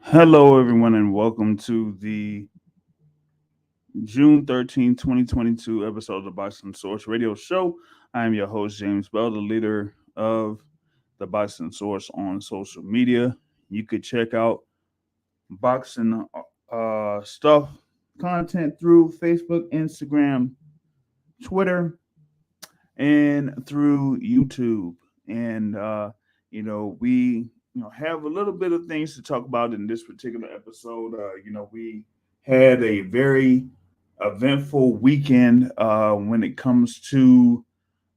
Hello, everyone, and welcome to the June 13th, 2022 episode of the Bison Source Radio Show. I am your host, James Bell, the leader of the Bison Source on social media. You could check out boxing stuff, content through Facebook, Instagram, Twitter, and through YouTube. And, we have a little bit of things to talk about in this particular episode. We had a very eventful weekend when it comes to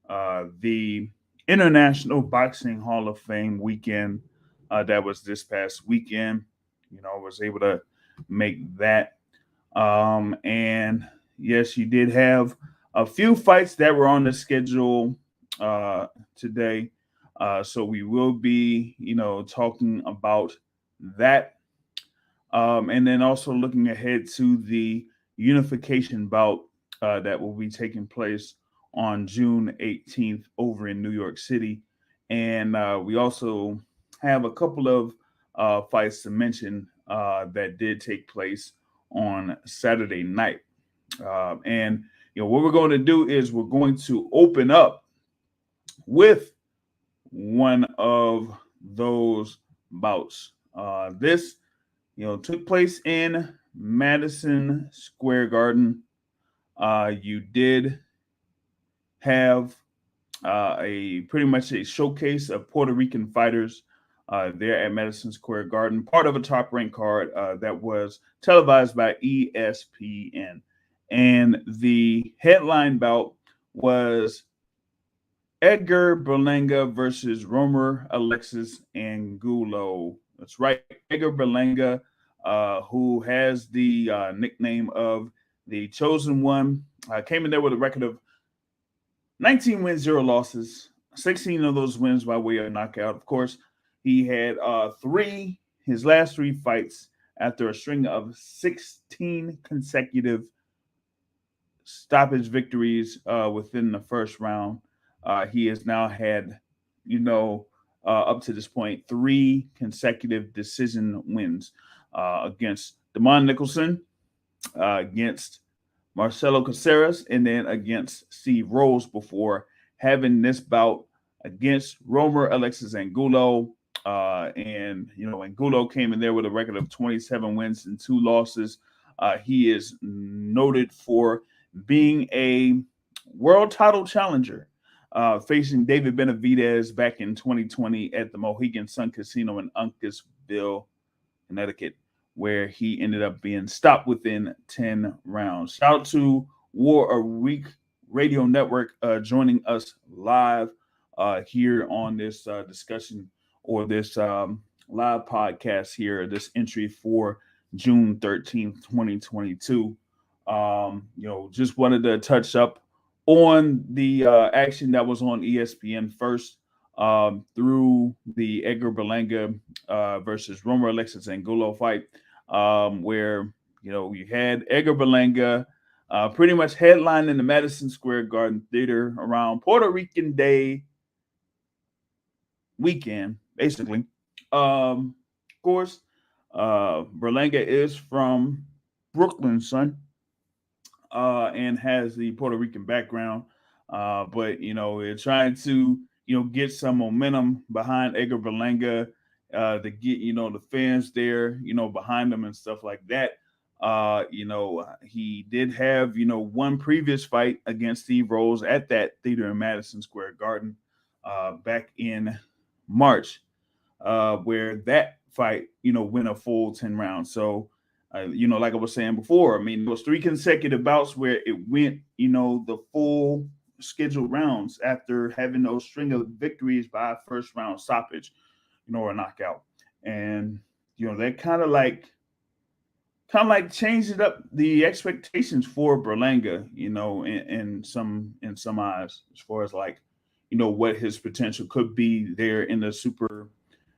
the International Boxing Hall of Fame weekend that was this past weekend. I was able to make that. And yes, you did have a few fights that were on the schedule today. So we will be, talking about that. And then also looking ahead to the unification bout that will be taking place on June 18th over in New York City. And we also have a couple of fights to mention that did take place on Saturday night. And what we're going to do is we're going to open up with one of those bouts. This, took place in Madison Square Garden. You did have a pretty much a showcase of Puerto Rican fighters there at Madison Square Garden, part of a top-ranked card that was televised by ESPN. And the headline bout was Edgar Berlanga versus Roamer Alexis Angulo. That's right, Edgar Berlanga, who has the nickname of the Chosen One, came in there with a record of 19 wins, 0 losses, 16 of those wins by way of knockout. Of course, he had his last three fights after a string of 16 consecutive stoppage victories within the first round. He has now had, up to this point, 3 consecutive decision wins against Damon Nicholson, against Marcelo Caceres, and then against Steve Rose before having this bout against Roamer Alexis Angulo. Angulo came in there with a record of 27 wins and 2 losses. He is noted for being a world title challenger, facing David Benavidez back in 2020 at the Mohegan Sun Casino in Uncasville, Connecticut, where he ended up being stopped within 10 rounds. Shout out to War a Week Radio Network joining us live here on this discussion or this live podcast here, this entry for June 13th, 2022. Just wanted to touch up on the action that was on ESPN first through the Edgar Berlanga versus Roamer Alexis Angulo fight, where you had Edgar Berlanga pretty much headlining the Madison Square Garden Theater around Puerto Rican Day weekend, basically. Of course, Berlanga is from Brooklyn, son, and has the Puerto Rican background. But they're trying to get some momentum behind Edgar Berlanga to get the fans there behind them and stuff like that. He did have one previous fight against Steve Rose at that theater in Madison Square Garden back in March, where that fight went a full 10 rounds. So like I was saying before, I mean, those 3 consecutive bouts where it went, the full scheduled rounds after having those string of victories by first round stoppage, or knockout. And, that kind of like changed up the expectations for Berlanga, in some eyes, as far as like, what his potential could be there in the super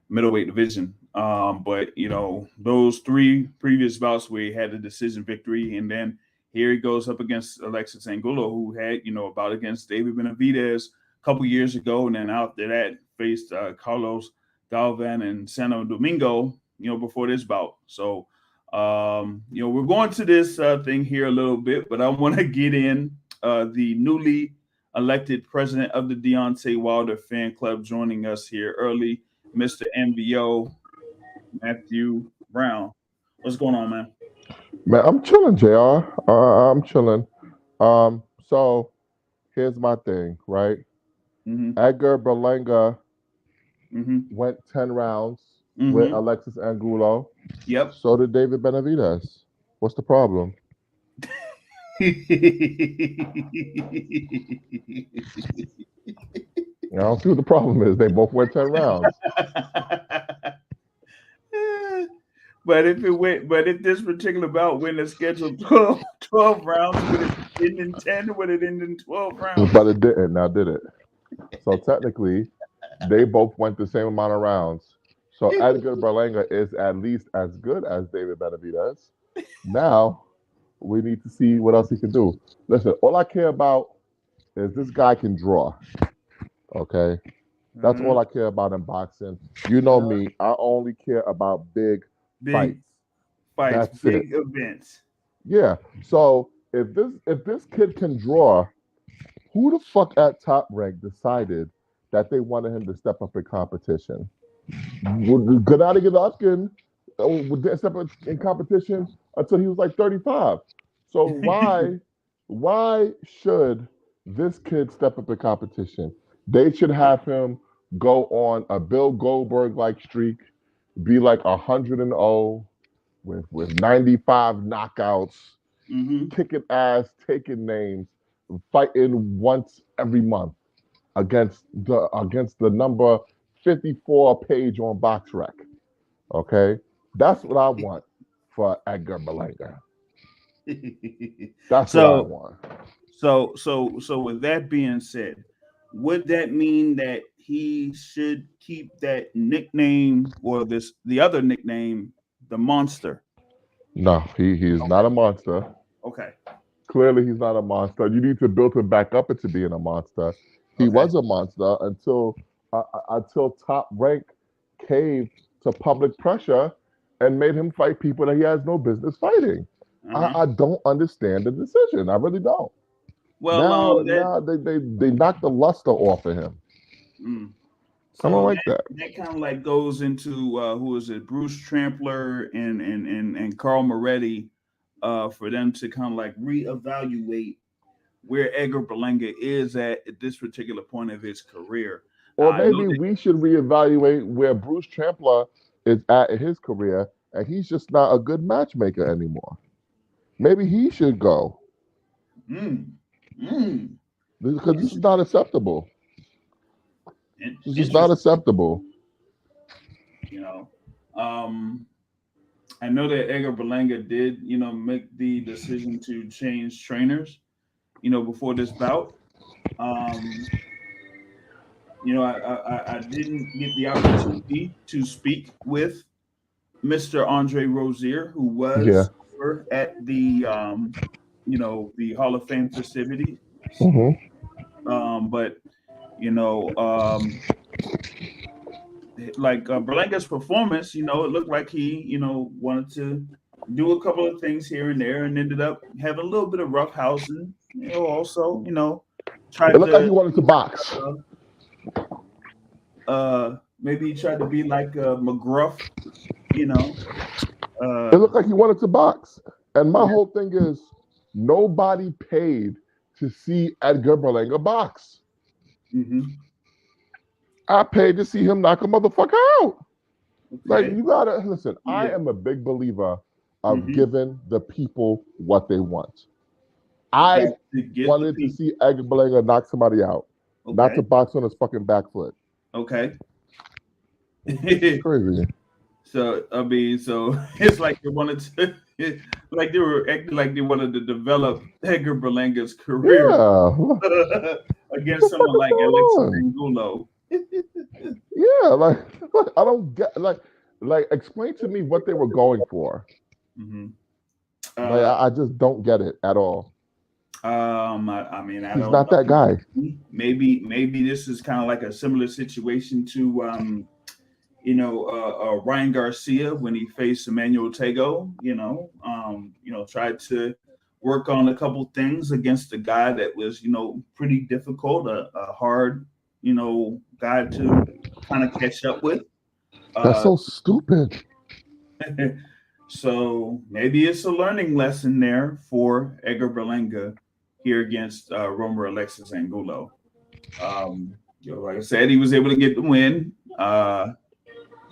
middleweight division. But those 3 previous bouts where he had a decision victory, and then here he goes up against Alexis Angulo, who had a bout against David Benavidez a couple years ago, and then after that faced Carlos Galvan and Santo Domingo before this bout. So, we're going to this thing here a little bit, but I want to get in the newly elected president of the Deontay Wilder fan club joining us here early, Mr. MBO Matthew Brown. What's going on, man? Man, I'm chilling, Jr. I'm chilling. So here's my thing, right? Mm-hmm. Edgar Berlanga Mm-hmm. went 10 rounds with Mm-hmm. Alexis Angulo. Yep. So did David Benavidez. What's the problem? I don't see what the problem is. They both went 10 rounds. But if this particular bout win a scheduled 12 rounds, would it end in 10? Would it end in 12 rounds? But it didn't, now did it? So technically, they both went the same amount of rounds. So Edgar Berlanga is at least as good as David Benavidez. Now we need to see what else he can do. Listen, all I care about is this guy can draw. Okay? That's all I care about in boxing. You know me, I only care about big Big fights. fights, That's big it. events. Yeah. So if this kid can draw, who the fuck at Top Rank decided that they wanted him to step up in competition? Gennady Golovkin didn't step up in competition until he was like 35. So why should this kid step up in competition? They should have him go on a Bill Goldberg like streak, be like 100-0 with 95 knockouts, Mm-hmm. kicking ass, taking names, fighting once every month against the number 54 page on BoxRec. Okay, that's what I want for Edgar Berlanga. That's what I so want. so with that being said, would that mean that he should keep that nickname or the other nickname, the monster? No, he is not a monster. Okay. Clearly, he's not a monster. You need to build him back up into being a monster. He Okay. was a monster until Top Rank caved to public pressure and made him fight people that he has no business fighting. Uh-huh. I don't understand the decision. I really don't. Well, Now they knocked the luster off of him. mm, I don't so like that. that kind of like goes into who is it, Bruce Trampler and Carl Moretti, for them to kind of like reevaluate where Edgar Berlanga is at this particular point of his career. Or I know maybe that. we should reevaluate where Bruce Trampler is at in his career, and he's just not a good matchmaker anymore. Maybe he should go Mm, mm, because this is not acceptable. This is not Interesting. acceptable. You know, um, I know that Edgar Berlanga did, make the decision to change trainers, before this bout. Um, I didn't get the opportunity to speak with Mr. Andre Rozier, who Yeah. was at the Hall of Fame festivities. hmm But you know, like Berlanga's performance, it looked like he, wanted to do a couple of things here and there, and ended up having a little bit of roughhousing. Also, It tried looked like he to wanted to be box. like, maybe he tried to be like McGruff, you know. It Uh, looked like he wanted to box. And my whole thing is nobody paid to see Edgar Berlanga box. mhm. I paid to see him knock a motherfucker out. Like Okay. you gotta listen. I Yeah. am a big believer of Hmm. giving the people what they want. You I got to give the wanted to people. see Edgar Berlanga knock somebody out, not to Okay. box on his fucking back foot. Okay. This is crazy. So I mean, so it's like they wanted to, like they were acting like they wanted to develop Edgar Berlanga's career Yeah, what against the fuck someone is like going Alexis on? Angulo. Yeah, like I don't get like explain to me what they were going for. Hmm. Like Uh, I just don't get it at all. I mean, I He's don't not that know. guy. Maybe this is kind of like a similar situation to Ryan Garcia when he faced Emmanuel Tego. Tried to work on a couple things against a guy that was pretty difficult, a hard guy to kind of catch up with. That's so stupid. So maybe it's a learning lesson there for Edgar Berlanga here against Roamer Alexis Angulo. Like I said, he was able to get the win.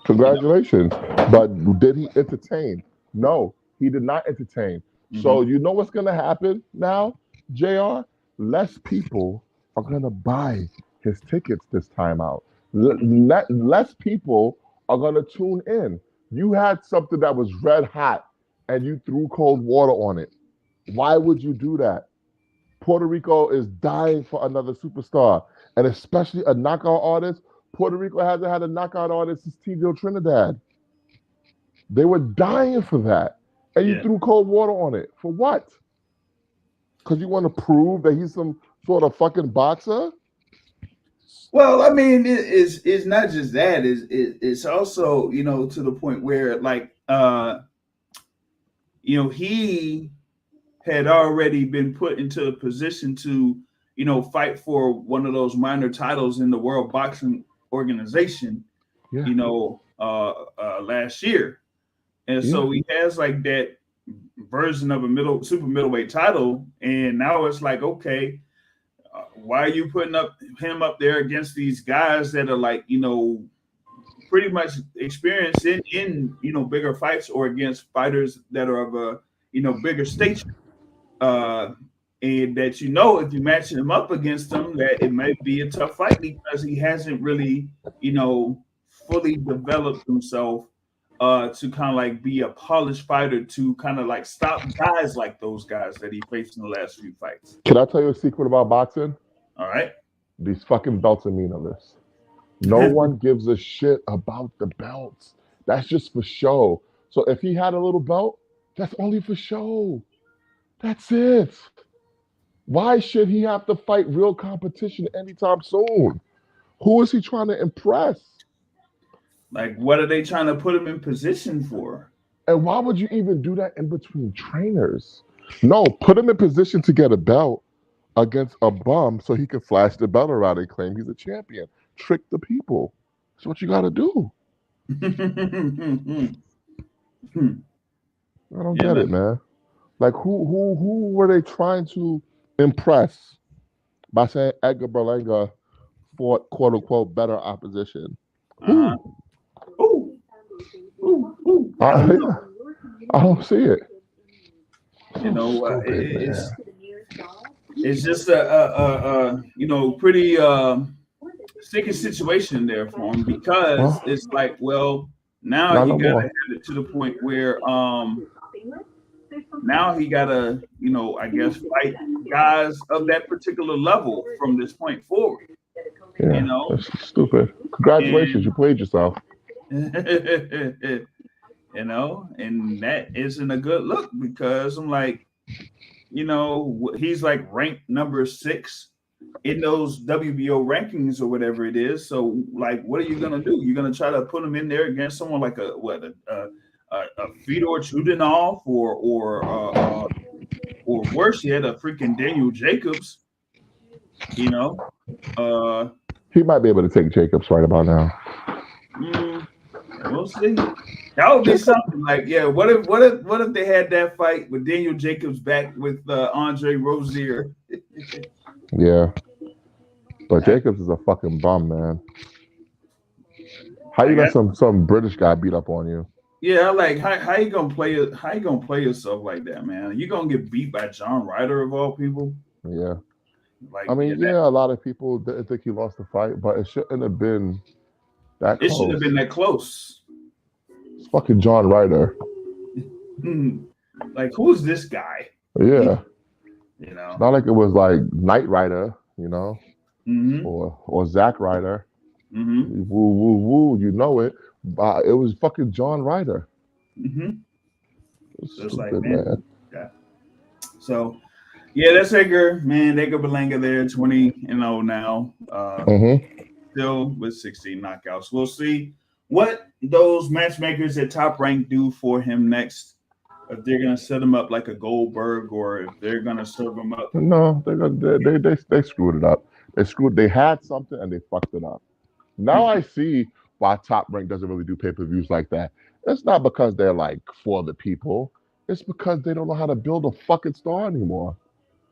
Congratulations. But did he entertain? No, he did not entertain. So you know what's going to happen now, JR? Less people are going to buy his tickets this time out. Less people are going to tune in. You had something that was red hot and you threw cold water on it. Why would you do that? Puerto Rico is dying for another superstar, and especially a knockout artist. Puerto Rico hasn't had a knockout artist since Tito Trinidad. They were dying for that. And you threw cold water on it. For what? Because you want to prove that he's some sort of fucking boxer? Well, I mean, it's not just that. It's also, to the point where, like, he had already been put into a position to, fight for one of those minor titles in the World Boxing Organization, last year. And so he has like that version of a super middleweight title. And now it's like, okay, why are you putting him up there against these guys that are like, pretty much experienced in bigger fights, or against fighters that are of a, bigger stature? And that, if you match him up against them, that it might be a tough fight because he hasn't really, fully developed himself to kind of like be a polished fighter to kind of like stop guys like those guys that he faced in the last few fights. Can I tell you a secret about boxing? All right. These fucking belts are meaningless. No one gives a shit about the belts. That's just for show. So if he had a little belt, that's only for show. That's it. Why should he have to fight real competition anytime soon? Who is he trying to impress? Like, what are they trying to put him in position for? And why would you even do that in between trainers? No, put him in position to get a belt against a bum so he can flash the belt around and claim he's a champion. Trick the people. That's what you got to do. I don't get it, man. Like, who were they trying to impress by saying Edgar Berlanga fought quote unquote better opposition? I don't see it. It's just a pretty sticky situation there for him, because it's like, well, now you gotta have it to the point where now he gotta I guess fight guys of that particular level from this point forward. That's stupid. Congratulations, you played yourself. And that isn't a good look, because I'm like, he's like ranked number 6 in those WBO rankings or whatever it is. So like, what are you gonna do? You're gonna try to put him in there against someone like a Fedor Chudanov or worse yet, a freaking Daniel Jacobs. He might be able to take Jacobs right about now. We'll see. That would be something. Like, what if they had that fight with Daniel Jacobs back with Andre Rozier? Yeah, but Jacobs is a fucking bum, man. How you let some British guy beat up on you? Yeah, like how you gonna play it? How you gonna play yourself like that, man? You gonna get beat by John Ryder of all people? Yeah. Like, I mean, a lot of people didn't think he lost the fight, but it shouldn't have been that close. It should have been that close. It's fucking John Ryder. Like, who's this guy? Yeah. It's not like it was like Knight Rider, or Zack Ryder. Woo, woo, woo, you know it. It was fucking John Ryder. Just like, man. Yeah. So, that's Edgar Berlanga there, 20-0 now. Still with 16 knockouts. We'll see what those matchmakers at Top Rank do for him next. If they're gonna set him up like a Goldberg, or if they're gonna serve him up. No, they screwed it up. They had something and they fucked it up. Now I see why Top Rank doesn't really do pay-per-views like that. It's not because they're like for the people. It's because they don't know how to build a fucking star anymore.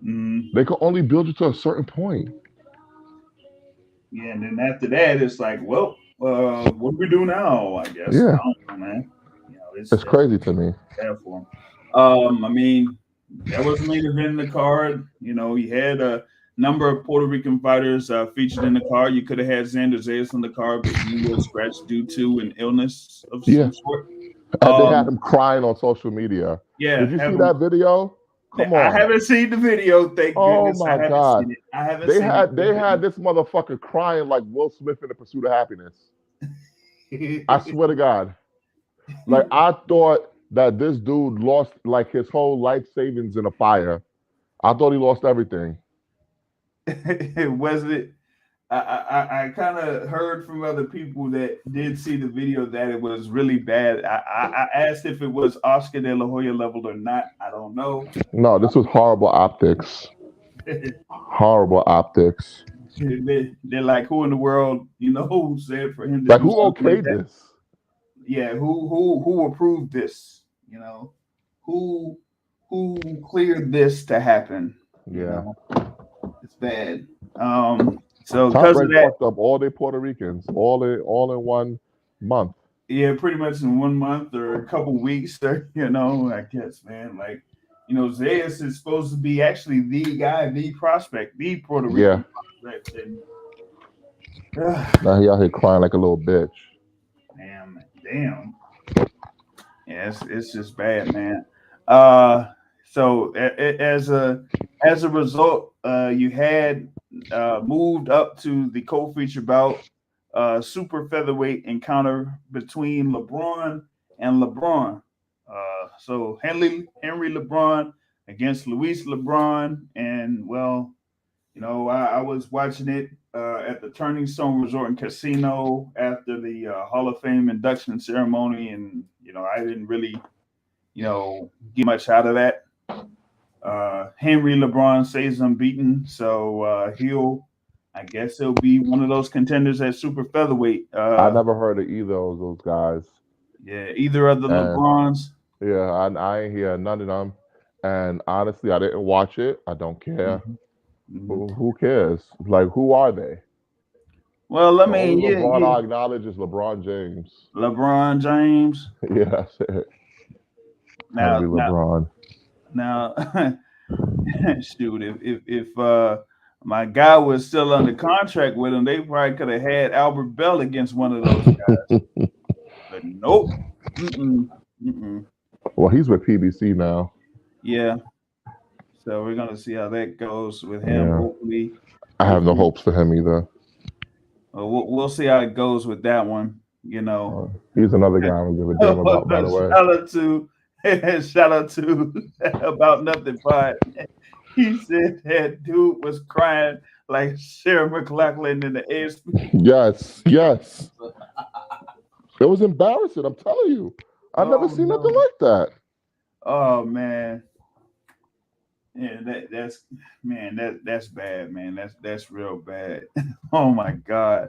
They can only build it to a certain point. Yeah, and then after that, it's like, well, what do we do now? I guess. Yeah. I don't know, man. You know, It's crazy to me. Bad for him. I mean, that was the main event in the card. You know, you had a number of Puerto Rican fighters featured in the card. You could have had Xander Zayas on the card, but he was scratched due to an illness of some sort. And they had him crying on social media. Yeah. Did you see that video? Come on. I haven't seen the video. Thank goodness. My God. Seen it. I haven't seen it. They had this motherfucker crying like Will Smith in The Pursuit of Happiness. I swear to God. Like, I thought that this dude lost like his whole life savings in a fire. I thought he lost everything. Was it? I kind of heard from other people that did see the video that it was really bad. I asked if it was Oscar De La Hoya level or not. I don't know. No, this was horrible optics. Horrible optics. They're like, who in the world, who said for him to like, who okayed this? Yeah, who approved this? Who cleared this to happen? Yeah, it's bad. So because of that, fucked up all the Puerto Ricans, all in 1 month. Yeah, pretty much in 1 month or a couple weeks. Or, I guess, man. Like, Zayas is supposed to be actually the guy, the prospect, the Puerto Rican prospect. And, now he out here crying like a little bitch. Damn. Yeah, it's just bad, man. So as a result, you had moved up to the co-feature bout, super featherweight encounter between Lebron and Lebron. So Henry Lebron against Luis Lebron, and I was watching it at the Turning Stone Resort and Casino after the Hall of Fame induction ceremony, and I didn't really get much out of that. Henry Lebron stays unbeaten, so I guess he'll be one of those contenders at super featherweight. I never heard of either of those guys. Yeah, either of the Lebrons. Yeah, I ain't hear none of them. And honestly, I didn't watch it. I don't care. Mm-hmm. Who cares? Like, who are they? Well, I mean, LeBron I acknowledge is LeBron James. LeBron James. Yeah, that's it. Now, LeBron. Now, shoot, if my guy was still under contract with him, they probably could have had Albert Bell against one of those guys. But nope. Well, he's with PBC now. Yeah. So we're gonna see how that goes with him. Yeah. Hopefully, I have no hopes for him either. We'll see how it goes with that one. He's another guy I don't give a damn about. By the way, shout out to About Nothing Pod. He said that dude was crying like Sarah McLachlan in the ASP. Yes. It was embarrassing. I'm telling you, I've never seen nothing like that. Oh man. Yeah, that's bad, man. That's real bad. Oh my God,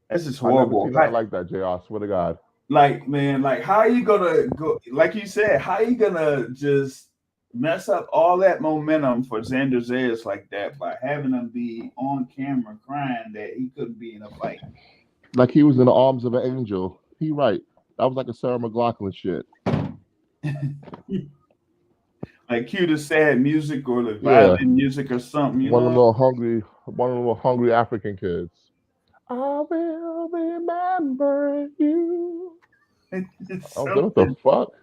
this is horrible. I never seen nothing like that, JR. I swear to God. Like, man, like, how are you gonna go? Like you said, how are you gonna just mess up all that momentum for Xander Zayas like that by having him be on camera crying that he couldn't be in a fight? Like he was in the arms of an angel. He right. That was like a Sarah McLachlan shit. Like cue the sad music or the violin music or something. One of the little hungry African kids. I will remember you. What the fuck?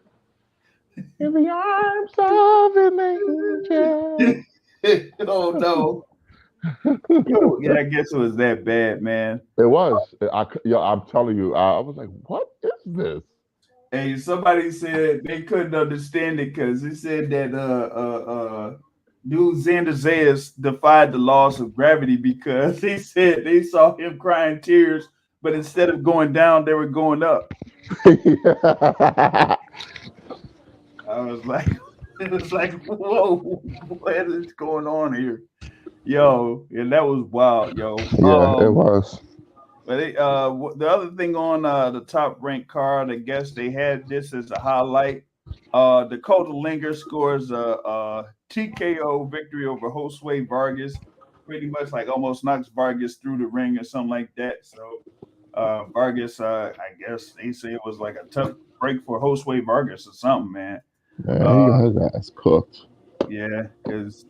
In the arms of an angel. Oh no. Yeah, I guess it was that bad, man. It was. I'm telling you, I was like, what is this? Hey, somebody said they couldn't understand it because it said that dude Xander Zayas defied the laws of gravity because he said they saw him crying tears but instead of going down, they were going up. I was like, it was like, whoa, what is going on here, yo? And that was wild, yo. Yeah, it was. But the other thing on the top ranked card, I guess they had this as a highlight. Dakota Linger scores a TKO victory over Josue Vargas, pretty much like almost knocks Vargas through the ring or something like that. So Vargas, I guess they say it was like a tough break for Josue Vargas or something, man. Man, he got his ass cooked. Yeah, because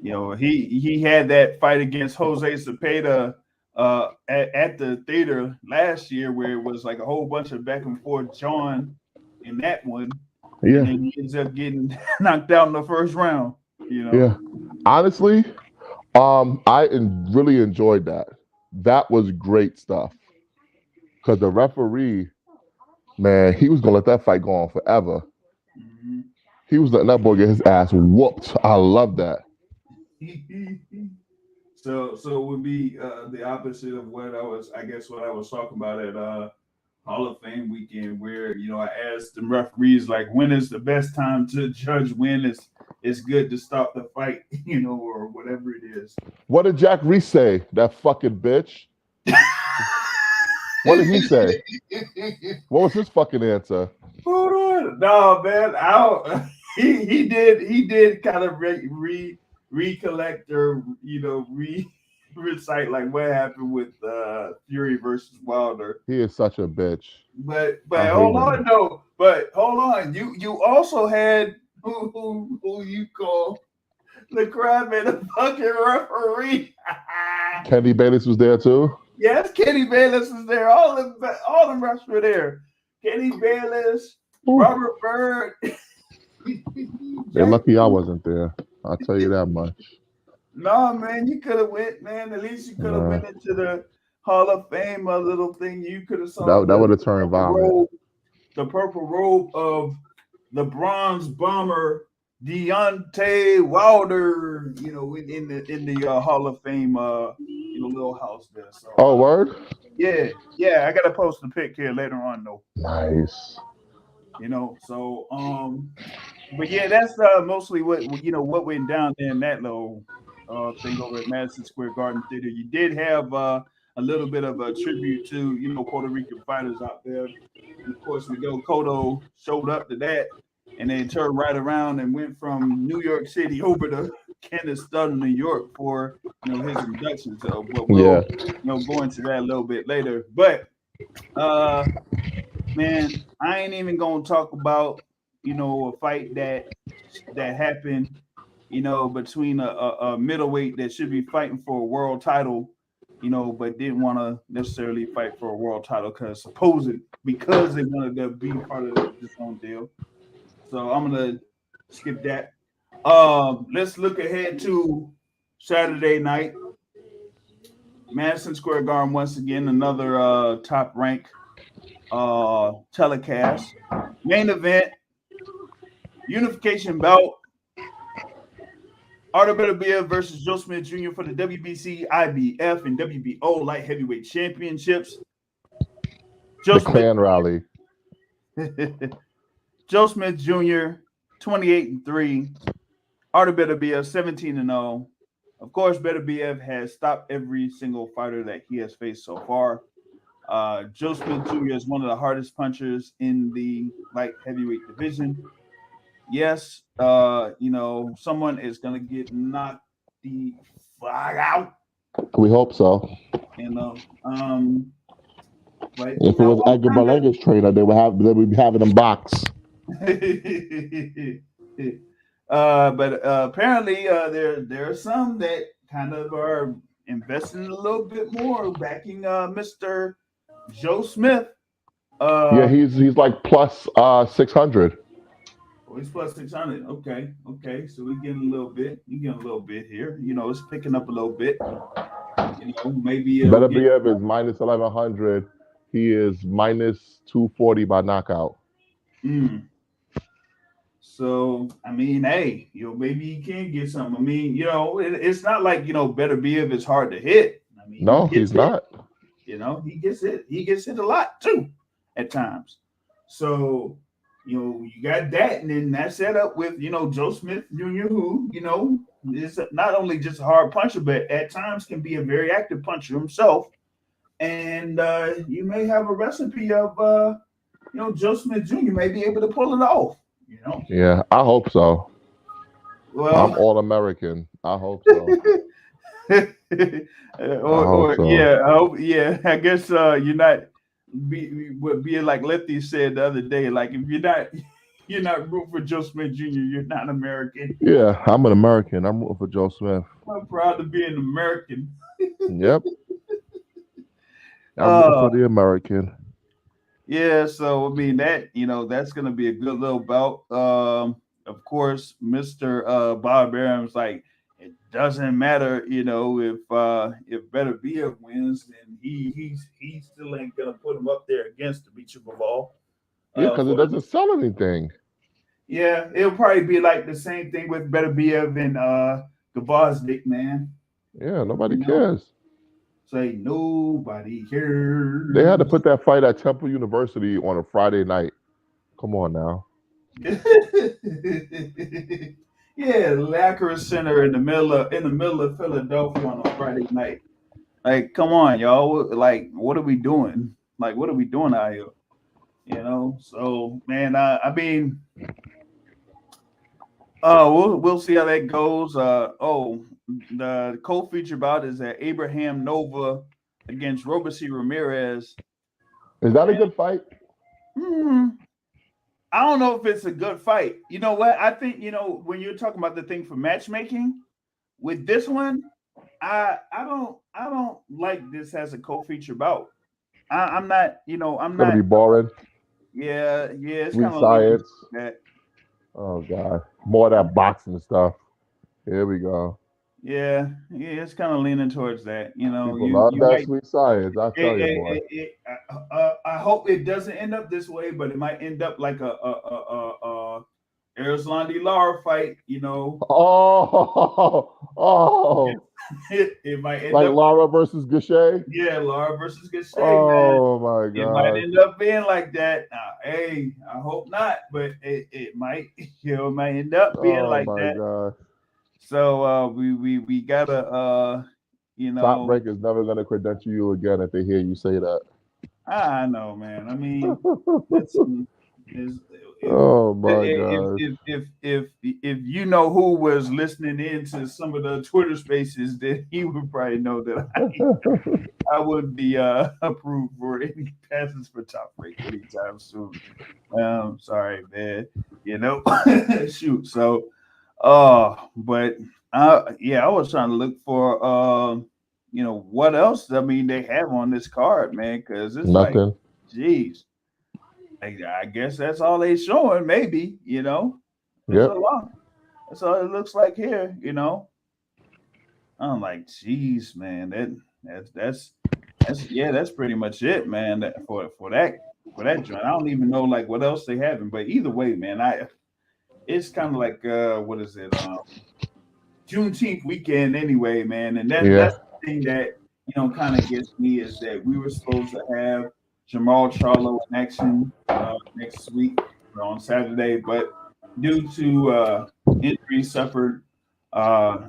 he had that fight against Jose Cepeda at the theater last year where it was like a whole bunch of back and forth John in that one. Yeah. And then he ends up getting knocked out in the first round. Yeah. Honestly, really enjoyed that. That was great stuff. Because the referee, man, he was gonna let that fight go on forever. Mm-hmm. He was letting that boy get his ass whooped. I love that. So it would be the opposite of what I was talking about at Hall of Fame weekend, where I asked the referees like, when is the best time to judge when it's good to stop the fight, or whatever it is. What did Jack Reiss say? That fucking bitch. What did he say? What was his fucking answer? Hold on, no man, he did kind of recollect or recite like what happened with Fury versus Wilder. He is such a bitch. But hold on, no. But hold on. You also had who you call the crab and the fucking referee. Kenny Bayless was there too. Yes, Kenny Bayless was there. All the refs were there. Kenny Bayless, Ooh. Robert Bird. They're lucky I wasn't there. I'll tell you that much. No, man, you could have went, man. At least you could have went into the Hall of Fame, a little thing. You could have saw that would have turned violent. The purple robe of the bronze bomber Deontay Wilder, in the Hall of Fame, little house there. So, word? Yeah. I gotta post a pic here later on, though. Nice. So but yeah, that's mostly what went down there in that little thing over at Madison Square Garden Theater. You did have a little bit of a tribute to Puerto Rican fighters out there, and of course Miguel Cotto showed up to that, and then turned right around and went from New York City over to Kennesaw, New York for his induction. So, but we'll go into that a little bit later. But man, I ain't even gonna talk about a fight that happened between a middleweight that should be fighting for a world title, but didn't want to necessarily fight for a world title because they wanted to be part of this own deal. So I'm gonna skip that. Let's look ahead to Saturday night. Madison Square Garden once again, another top rank telecast. Main event, unification bout. Artur Beterbiev versus Joe Smith Jr. for the WBC, IBF, and WBO light heavyweight championships. The Clan rally. Joe Smith Jr. 28-3. Artur Beterbiev 17-0. Of course, Beterbiev has stopped every single fighter that he has faced so far. Joe Smith Jr. is one of the hardest punchers in the light heavyweight division. Yes, someone is gonna get knocked the fuck out. We hope so. But if it was Edgar Berlanga's trainer, they would be having them box. But apparently, there are some that kind of are investing a little bit more, backing Mr. Joe Smith. He's like plus 600. Oh, he's plus 600. Okay. So we're getting a little bit. You getting a little bit here. It's picking up a little bit. Maybe Beterbiev is minus 1100. He is minus 240 by knockout. So I mean, hey, maybe he can get something. I mean, it's not like Beterbiev is hard to hit. I mean, no, he's not. You know, he gets hit. He gets hit a lot too at times. So, you know, you got that, and then that set up with, you know, Joe Smith Jr., who, you know, is not only just a hard puncher, but at times can be a very active puncher himself. And you may have a recipe of, you know, Joe Smith Jr. may be able to pull it off. You know. Yeah, I hope so. Well, I'm all American. I hope so. yeah, I hope, yeah. I guess you're not being like Lefty said the other day. Like if you're not rooting for Joe Smith Jr., you're not American. Yeah, I'm an American. I'm rooting for Joe Smith. I'm proud to be an American. Yep. I'm rooting for the American. Yeah, so I mean that, you know, that's gonna be a good little bout. Of course, Mr. Bob Arum's like, it doesn't matter, you know, if Beterbiev wins, then he still ain't gonna put him up there against Dimitri Bivol. Yeah, because it doesn't sell anything. Yeah, it'll probably be like the same thing with Beterbiev and Gvozdyk, man. Yeah, nobody cares. Say nobody cares. They had to put that fight at Temple University on a Friday night. Come on now. Yeah, Lacquer Center in the middle of Philadelphia on a Friday night. Like, come on, y'all. Like, what are we doing? Like, what are we doing out here? You know. So, man, I mean, we'll see how that goes. The co-feature bout is at Abraham Nova against Roamer Ramirez. Is that a good fight? I don't know if it's a good fight. You know what? I think, you know, when you're talking about the thing for matchmaking, with this one, I don't like this as a co-feature bout. I'm not, you know, I'm gonna not be boring. Yeah, it's Sweet kind of science. that. Oh god, more of that boxing stuff. Here we go. Yeah, it's kind of leaning towards that. You know, People love that might, sweet science. I tell you, boy. I hope it doesn't end up this way, but it might end up like a Erislandy Lara fight. You know. Oh. It might end like up Lara versus Gachet. Yeah, Lara versus Gachet. Oh my god! It might end up being like that. Hey, I hope not, but it might. You know, it might end up being like that. God. So we gotta you know, Top Rank is never gonna credential you again if they hear you say that. I know, man. I mean, oh my god! If you know who was listening into some of the Twitter Spaces, then he would probably know that I wouldn't be approved for any passes for Top Rank anytime soon. Sorry, man. You know, shoot. So, but yeah, I was trying to look for you know, what else? I mean, they have on this card, man, because it's nothing. Like, geez. I guess that's all they showing, maybe, you know. Yeah. That's all it looks like here, you know. I'm like, geez, man, that's pretty much it, man. For that joint. I don't even know like what else they having, but either way, man, it's kind of like what is it? Juneteenth weekend anyway, man. And that's the thing that, you know, kind of gets me is that we were supposed to have Jermall Charlo in action next week or on Saturday, but due to injury suffered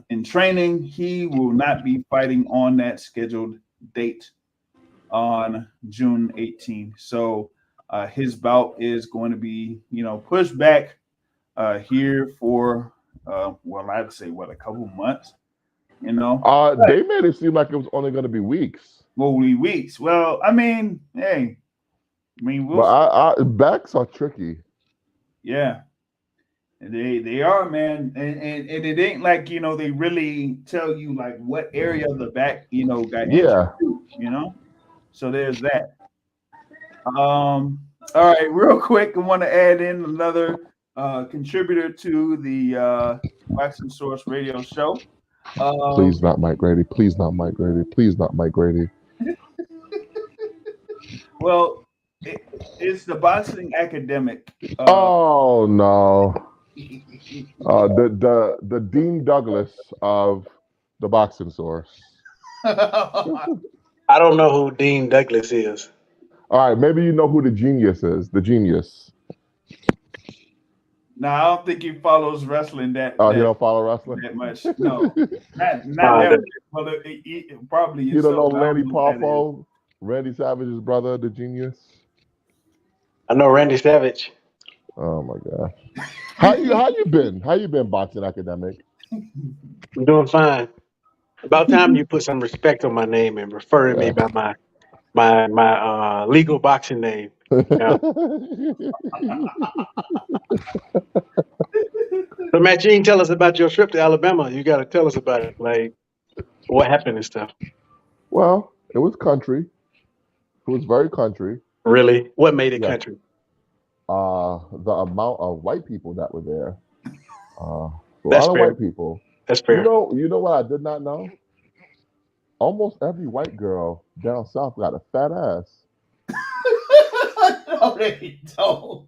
in training, he will not be fighting on that scheduled date on June 18th. So his bout is going to be, you know, pushed back here for well, I'd say what, a couple months. You know, they made it seem like it was only going to be weeks. Only weeks. Well, I mean, hey, backs are tricky. Yeah, they are, man, and it ain't like, you know, they really tell you like what area of the back, you know, got injured, you know. So there's that. All right, real quick, I want to add in another contributor to the Boxing Source Radio Show. Please not Mike Grady. Please not Mike Grady. Please not Mike Grady. Well, it's the Boxing Academic. Oh no! The Dean Douglas of the Boxing Source. I don't know who Dean Douglas is. All right, maybe you know who the genius is. The genius. No, I don't think he follows wrestling that Oh, he that don't follow wrestling. that much. No, not Uh, that the, much. Well, probably You don't know yourself. I don't Lanny know who that is. Poffo, Randy Savage's brother, the genius. I know Randy Savage. Oh my god. How you been? How you been, boxing academic? I'm doing fine. About time you put some respect on my name and refer to me Yeah. by my legal boxing name. Yeah. So Matt, you can tell us about your trip to Alabama. You got to tell us about it, like what happened and stuff. Well, it was country. It was very country. Really, what made it Yeah. country? The amount of white people that were there. A That's lot of fair. white people. That's You fair. know what I did not know? Almost every white girl down south got a fat ass. No, they don't.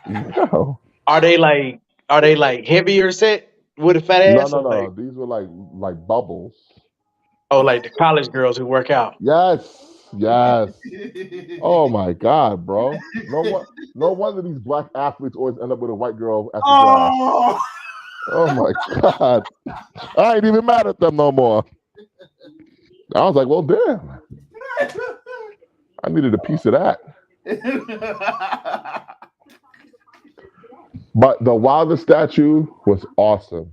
No, Are they like heavier set with a fat no, ass, no, or no. like These were like bubbles. like the college girls who work out? Yes, yes. Oh my god, bro. No wonder these black athletes always end up with a white girl at the draft. Oh, Oh my god. I ain't even mad at them no more. I was like, well, damn. I needed a piece of that. But the Wilder statue was awesome.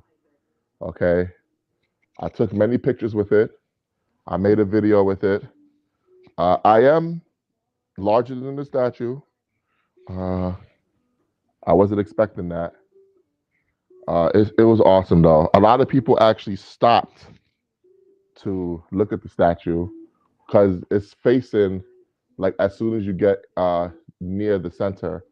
Okay. I took many pictures with it. I made a video with it. I am larger than the statue. I wasn't expecting that. It was awesome though. A lot of people actually stopped to look at the statue because it's facing like as soon as you get near the center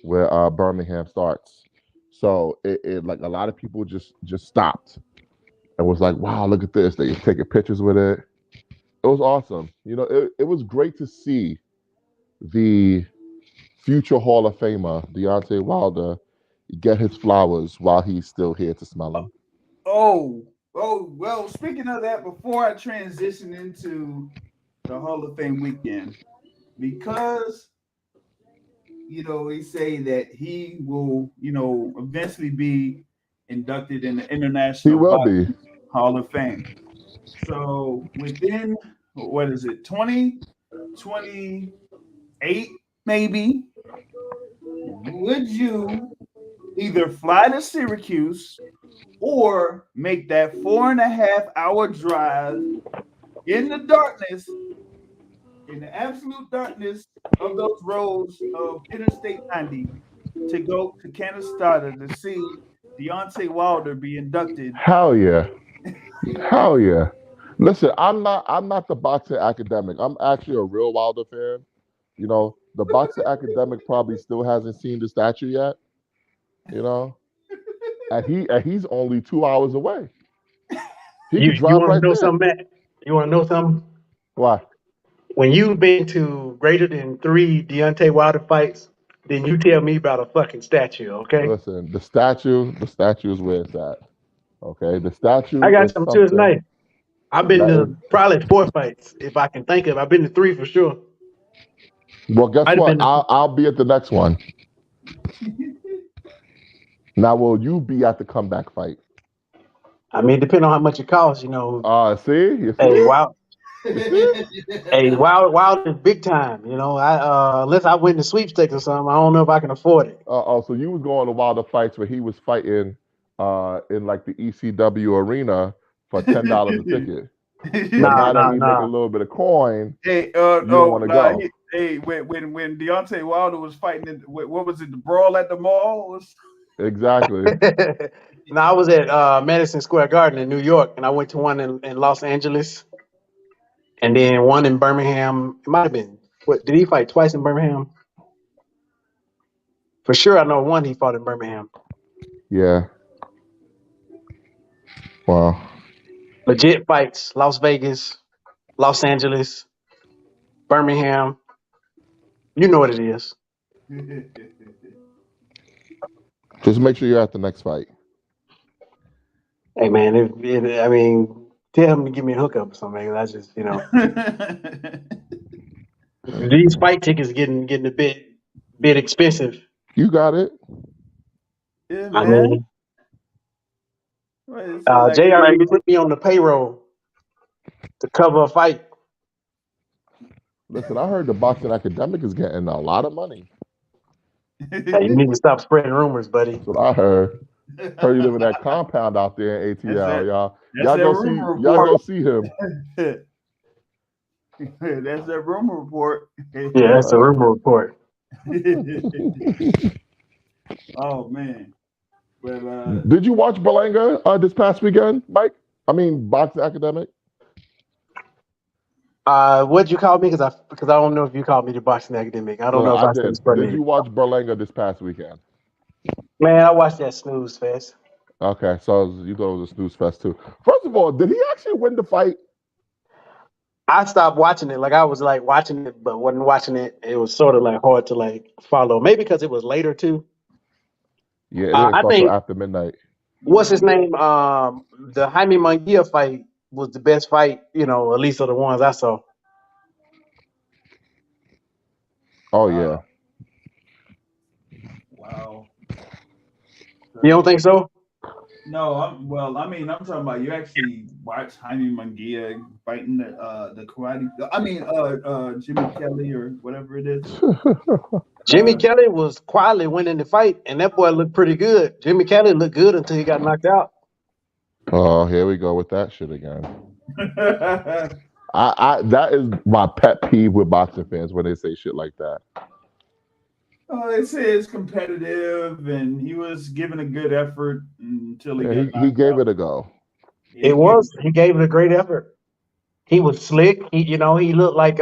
where Birmingham starts. So it like a lot of people just stopped and was like, wow, look at this. They were taking pictures with it. It was awesome. You know, it was great to see the future Hall of Famer, Deontay Wilder, get his flowers while he's still here to smell them. oh, well, speaking of that, before I transition into the Hall of Fame weekend, because they say that he will, eventually be inducted in the He International will Boxing be. Hall of Fame. So within what is it, 2028 maybe, would you either fly to Syracuse or make that 4.5 hour drive in the darkness, in the absolute darkness of those roads of Interstate 90 to go to Canastata to see Deontay Wilder be inducted? Hell yeah. Hell yeah. Listen, I'm not the boxing academic. I'm actually a real Wilder fan. You know, the boxing academic probably still hasn't seen the statue yet. You know, and he's only 2 hours away. He You could you drive want to right know there. something, Matt? You want to know something? Why? When you've been to greater than 3 Deontay Wilder fights, then you tell me about a fucking statue, okay? Listen, the statue is where it's at. Okay, the I statue got is something to something tonight. I've been that is. to probably 4 fights, if I can think of. I've been to 3 for sure. Well, guess Might have what? been. I'll be at the next one. Now, will you be at the comeback fight? I mean, depending on how much it costs, See, you Hey, see, wow. you see. Hey, Wild is big time. I unless I win the sweepstakes or something, I don't know if I can afford it. So you was going to Wilder fights where he was fighting in like the ECW arena for $10 a ticket. But Nah, now that nah, he's making a nah. little bit of coin, Hey, you don't want to go. when Deontay Wilder was fighting, what was it, the brawl at the mall? Exactly. No, I was at Madison Square Garden in New York, and I went to one in Los Angeles, and then one in Birmingham. It might have been. What did he fight twice in Birmingham? For sure, I know one he fought in Birmingham. Yeah. Wow. Legit fights: Las Vegas, Los Angeles, Birmingham. You know what it is. Just make sure you're at the next fight. Hey man, I mean, Tell him to give me a hookup or something. I just, these fight tickets getting a bit expensive. You got it. Yeah, I man. mean, Well, so like, Jay already put me on the payroll to cover a fight. Listen, I heard the boxing academic is getting a lot of money. Hey, you need to stop spreading rumors, buddy. That's what I heard. Heard you live in that compound out there in ATL, y'all. Y'all go see him. That's that rumor report. Yeah, that's a rumor report. Oh man. But did you watch Berlanga this past weekend, Mike? I mean, boxing academic. What'd you call me? Because I don't know if you called me the boxing academic. I don't know if I did. Did you watch Berlanga this past weekend? Man, I watched that snooze fest. Okay, so you thought it was a snooze fest too. First of all, did he actually win the fight? I stopped watching it. Like I was like watching it, but wasn't watching it. It was sort of like hard to like follow. Maybe because it was later too. Yeah, it didn't start till after midnight. What's his name? The Jaime Munguia fight was the best fight, at least of the ones I saw. Oh yeah. Wow. You don't think so? No, I'm talking about you actually watched Jaime Munguia fighting the karate. I mean, Jimmy Kelly or whatever it is. Jimmy Kelly was quietly winning the fight, and that boy looked pretty good. Jimmy Kelly looked good until he got knocked out. Oh, here we go with that shit again. I that is my pet peeve with boxing fans when they say shit like that. Oh, they say it's competitive, and he was giving a good effort until he gave it a go. He gave it a great effort. He was slick. He looked like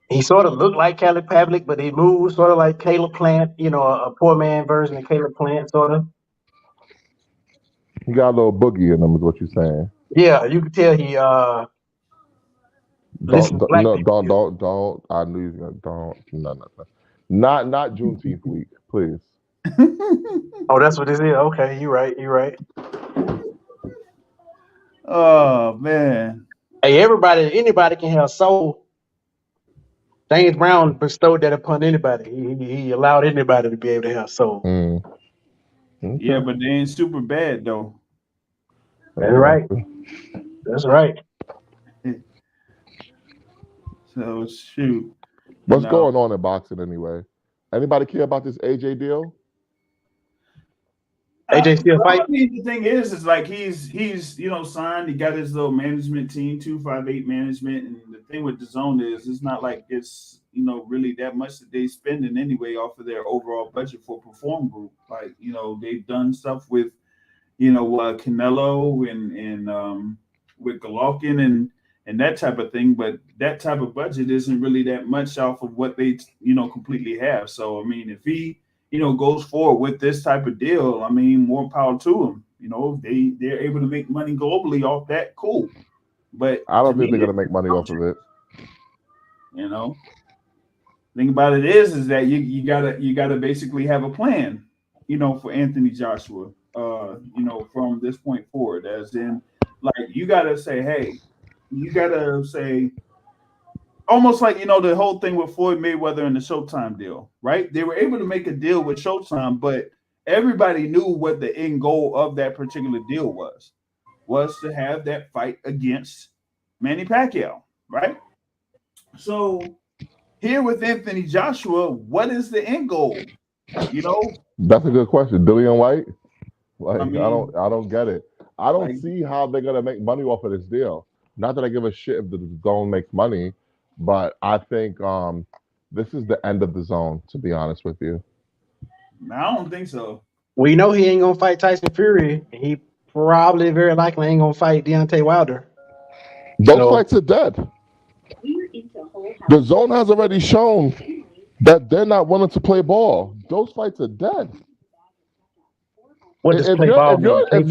he sort of looked like Caleb Pavlik, but he moved sort of like Caleb Plant. A poor man version of Caleb Plant, sort of. He got a little boogie in him, is what you're saying. Yeah, you could tell he Don't. I knew you were gonna no. Not Juneteenth week, please. Oh, that's what this is. Okay, you're right. Oh man. Hey, anybody can have soul. James Brown bestowed that upon anybody. He allowed anybody to be able to have soul. Okay. Yeah, but they ain't super bad though. That's right. That's right. So shoot. What's going on in boxing anyway? Anybody care about this AJ deal? AJ still fight? I mean, the thing is like he's signed. He got his little management team, 258 management, and the thing with DAZN is it's not like it's really that much that they spending anyway off of their overall budget for Perform Group. Like they've done stuff with Canelo and with Golovkin and that type of thing, but that type of budget isn't really that much off of what they completely have. So I mean, if he goes forward with this type of deal, I mean, more power to him. They're able to make money globally off that, cool. But I don't think they're gonna make money off of it. Thing about it is that you gotta basically have a plan, for Anthony Joshua, from this point forward. As in, like, you gotta say, hey, almost like the whole thing with Floyd Mayweather and the Showtime deal, right? They were able to make a deal with Showtime, but everybody knew what the end goal of that particular deal was to have that fight against Manny Pacquiao, right? So here with Anthony Joshua, what is the end goal? That's a good question. Dillian White? Like, I don't get it. I don't see how they're gonna make money off of this deal. Not that I give a shit if the DAZN makes money, but I think this is the end of the DAZN, to be honest with you. I don't think so. We know he ain't gonna fight Tyson Fury. He probably very likely ain't gonna fight Deontay Wilder. Those fights are dead. The DAZN has already shown that they're not willing to play ball. Those fights are dead. What does play ball mean? The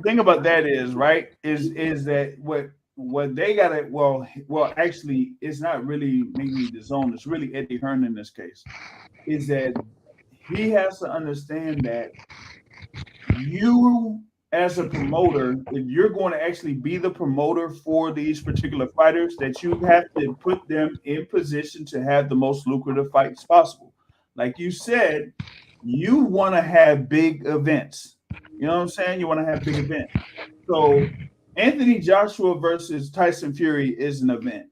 thing about that is, right, is that what they got to, well, actually, it's not really maybe DAZN, it's really Eddie Hearn in this case, is that he has to understand that you as a promoter, if you're going to actually be the promoter for these particular fighters, that you have to put them in position to have the most lucrative fights possible. Like you said, you want to have big events. You know what I'm saying? You want to have big events. So Anthony Joshua versus Tyson Fury is an event.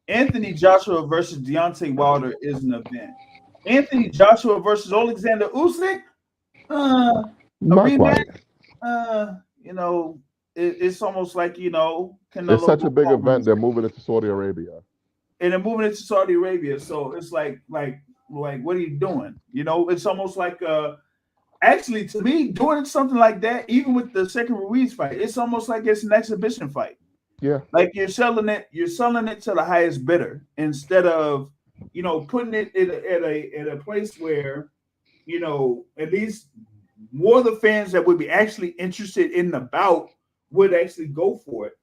Anthony Joshua versus Deontay Wilder is an event. Anthony Joshua versus Alexander Usyk, a Not rematch. quite. You know, it's almost like, you know, Canelo It's such a big event. Alvarez. They're moving it to Saudi Arabia. And they're moving it to Saudi Arabia. So it's like, what are you doing? You know, it's almost like actually, to me, doing something like that, even with the second Ruiz fight, it's almost like it's an exhibition fight. Yeah. Like you're selling it to the highest bidder instead of, you know, putting it at a place where, you know, at least more of the fans that would be actually interested in the bout would actually go for it.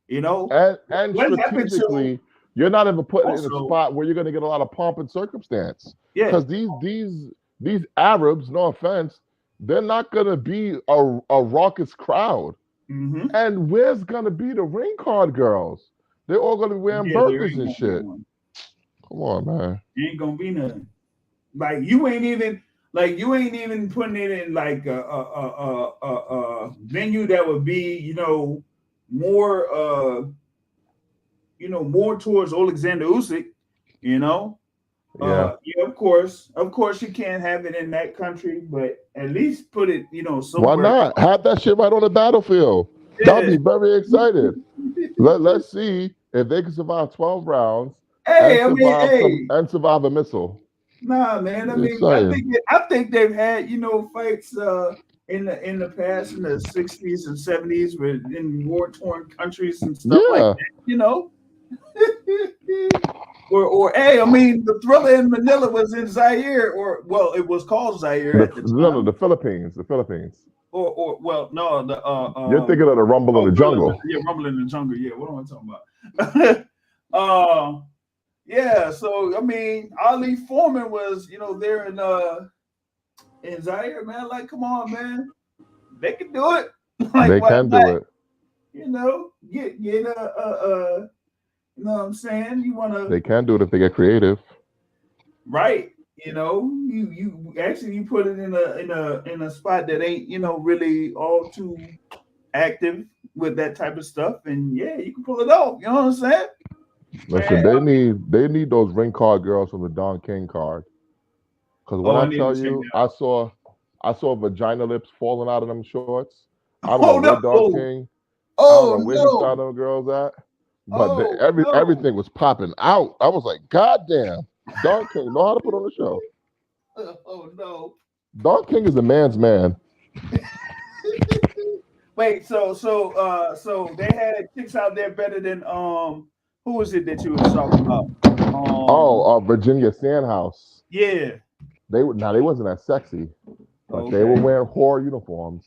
You know, and strategically, you're not even putting it in a spot where you're going to get a lot of pomp and circumstance. Yeah, because these Arabs, no offense, they're not going to be a raucous crowd. Mm-hmm. And where's going to be the ring card girls? They're all going to be wearing burkas and shit. Come on, man. You ain't gonna be nothing. Like you ain't even putting it in like a venue that would be, you know, more towards Alexander Usyk, you know. Yeah. Of course you can't have it in that country, but at least put it, you know, somewhere. Why not? Have that shit right on the battlefield. Yeah. That'll be very excited. Let's see if they can survive 12 rounds and survive a missile. Nah, man. I mean, I think they've had, you know, fights in the past, in the 60s and 70s, in war-torn countries and stuff like that, you know. I mean, the Thriller in Manila was in Zaire, it was called Zaire at the time. No, the Philippines. You're thinking of the Rumble in the Jungle. Yeah, Rumble in the Jungle. Yeah, what am I talking about? Yeah, so I mean, Ali Foreman was, you know, there in Zaire, man. Like, come on, man, they can do it. Like, they can do it. You know, get you know what I'm saying? You want to? They can do it if they get creative. Right. You know, you actually put it in a spot that ain't, you know, really all too active with that type of stuff, and yeah, you can pull it off. You know what I'm saying? Listen, they need those ring card girls from the Don King card. Because when I tell you, I saw vagina lips falling out of them shorts. I don't know where Don King. I don't know where he found them girls at. But everything was popping out. I was like, God damn, Don King know how to put on a show. Oh no. Don King is a man's man. Wait, so they had chicks out there better than who was it that you were talking about? Virginia Sandhouse. Yeah. They wasn't that sexy, but they were wearing whore uniforms.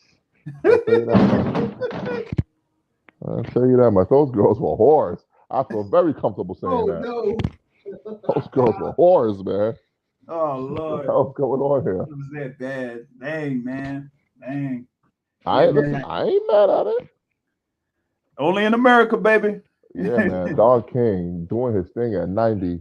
I'll tell you that much. Those girls were whores. I feel very comfortable saying that. No. Those girls were whores, man. Oh Lord. What the hell's going on here? It was that bad. Dang, man. Dang. I ain't mad at it. Only in America, baby. Yeah, man. Don King doing his thing at 90.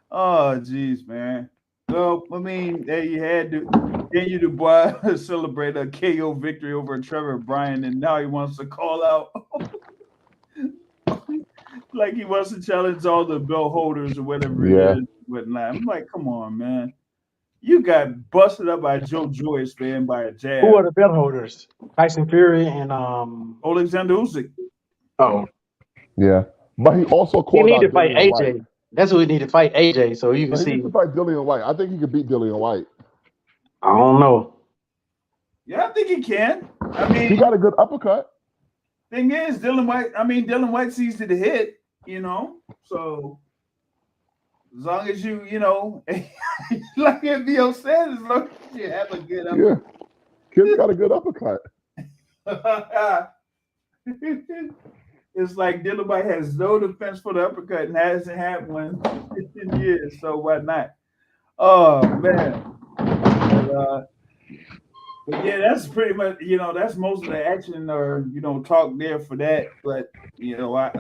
Oh, geez, man. Well, I mean, you had to. Daniel Dubois celebrate a KO victory over Trevor Bryan, and now he wants to call out like he wants to challenge all the belt holders or whatever it is. Whatnot. I'm like, come on, man. You got busted up by Joe Joyce, man, by a jab. Who are the belt holders? Tyson Fury and Alexander Usyk. Oh. Yeah. But he also called out Dillian to fight AJ. White. That's who he need to fight, AJ, so you can see. He needs to fight Dillian White. I think he could beat Dillian White. I don't know. Yeah, I think he can. I mean, he got a good uppercut. Thing is, Dillian White sees to the hit, you know. So as long as you know, like FBO said, as long as you have a good uppercut. Yeah. Kid's got a good uppercut. It's like Dillian White has no defense for the uppercut and hasn't had one in years. So why not? Oh man. But, But yeah, that's pretty much, that's most of the action or, talk there for that. But,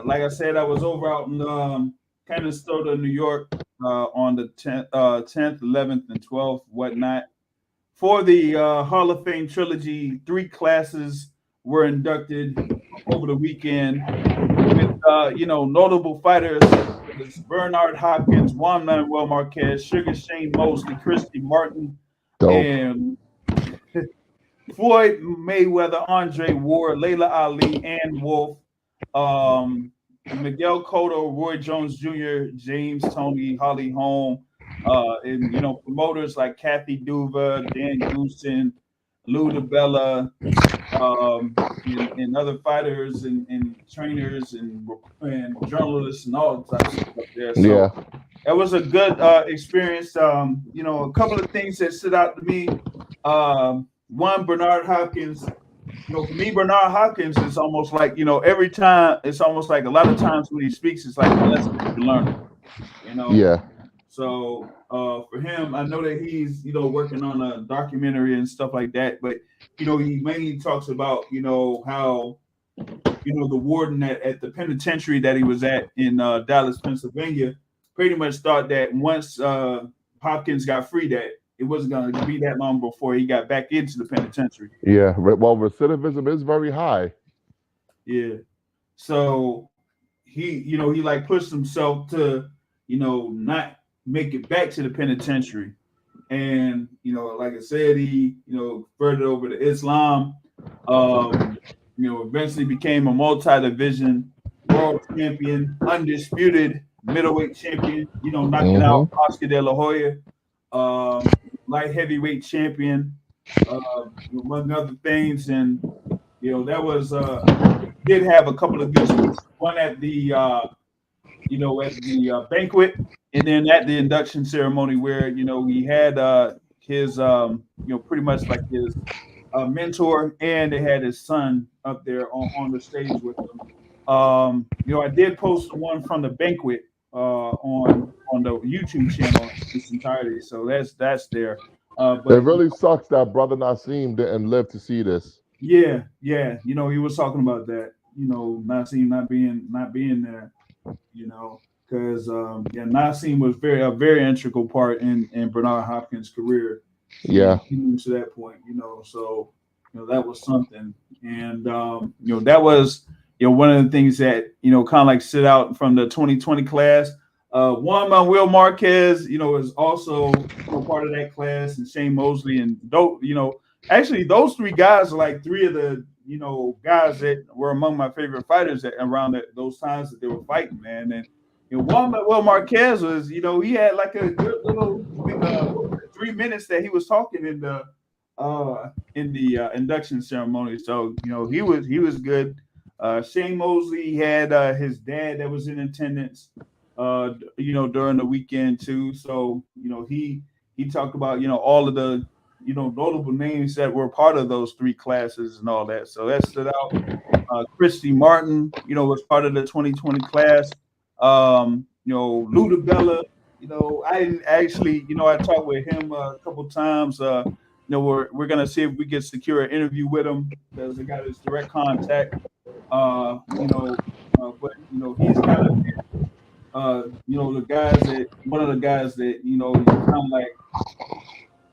like I said, I was over out in Canastota, New York on the 10th, 11th, and 12th, whatnot. For the Hall of Fame trilogy, 3 classes were inducted over the weekend with, notable fighters such as Bernard Hopkins, Juan Manuel Marquez, Sugar Shane Mosley, Christy Martin, Dope. and Floyd Mayweather, Andre Ward, Layla Ali, Ann Wolf, Miguel Cotto, Roy Jones Jr., James Tony, Holly Holm, and promoters like Kathy Duva, Dan Goosen, Lou DeBella, and other fighters and trainers and journalists and all types of stuff there. So Yeah. it was a good experience. A couple of things that stood out to me. One, Bernard Hopkins. For me, Bernard Hopkins is almost like, every time, it's almost like a lot of times when he speaks, it's like a lesson to learn. Yeah. So for him, I know that he's, working on a documentary and stuff like that, but he mainly talks about, how the warden at the penitentiary that he was at in Dallas, Pennsylvania, pretty much thought that once Hopkins got free, that it wasn't going to be that long before he got back into the penitentiary. Yeah. Well, recidivism is very high. Yeah. So he like pushed himself to, not make it back to the penitentiary. And, like I said, he, converted over to Islam, eventually became a multi-division world champion, undisputed middleweight champion, knocking out Oscar De La Hoya, light heavyweight champion, among other things. And, that was, did have a couple of good speeches, one at the, banquet, and then at the induction ceremony where, he had his, pretty much like his mentor, and they had his son up there on the stage with him. I did post the one from the banquet on the YouTube channel this entirety, so that's there. But it really sucks that brother Nassim didn't live to see this. Yeah, he was talking about that. Nassim not being there. Because Nassim was a very integral part in Bernard Hopkins' career. Yeah, to that point. So that was something, and that was one of the things that kind of like stood out from the 2020 class. Juan Manuel Marquez, is also part of that class, and Shane Mosley, and actually those 3 guys are like 3 of the guys that were among my favorite fighters around those times that they were fighting, man. And Juan Manuel Marquez was, he had like a good little 3 minutes that he was talking in the induction ceremony. So he was good. Shane Mosley had his dad that was in attendance, during the weekend too. So he talked about all of the notable names that were part of those 3 classes and all that. So that stood out. Christy Martin, was part of the 2020 class. Lou DeBella, I didn't actually, I talked with him a couple times. We're gonna see if we can secure an interview with him because I got his direct contact. But he's kind of the guys that one of the guys that kind of like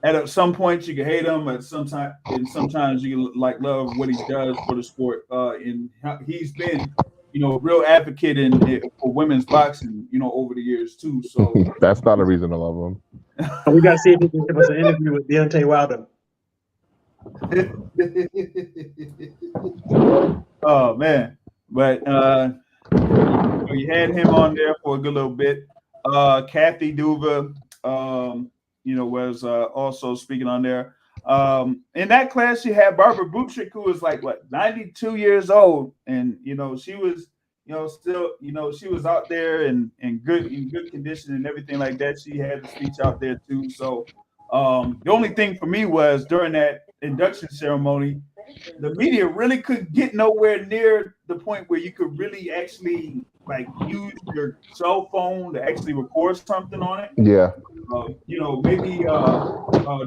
at some point you can hate him, but sometimes you can like love what he does for the sport. And he's been real advocate for women's boxing, over the years too. So that's not a reason to love him. We got to see if he can give us an interview with Deontay Wilder. Oh man, but you had him on there for a good little bit. Kathy Duva, was also speaking on there. In that class, you had Barbara Butrick, who was like 92 years old, and she was still she was out there and in good condition and everything like that. She had a speech out there too. So the only thing for me was during that induction ceremony, the media really couldn't get nowhere near the point where you could really actually like use your cell phone to actually record something on it. Yeah. Maybe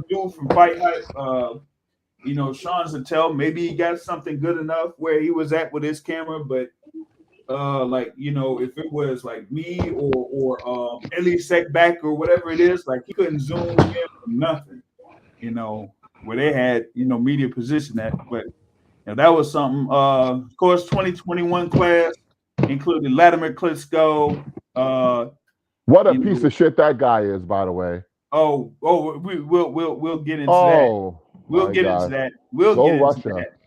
dude from Fight Hype, you know, Shawn's to tell. Maybe he got something good enough where he was at with his camera, but like, you know, if it was like me or Ellie Sekback or whatever it is, like he couldn't zoom in for nothing, you know, where they had, you know, media position at. But you know, that was something. Of course, 2021 class included Latimer Klitschko. What a You piece know, of shit that guy is, by the way. we'll get into that. Oh We'll my get into God. that. We'll Go get into Russia. that.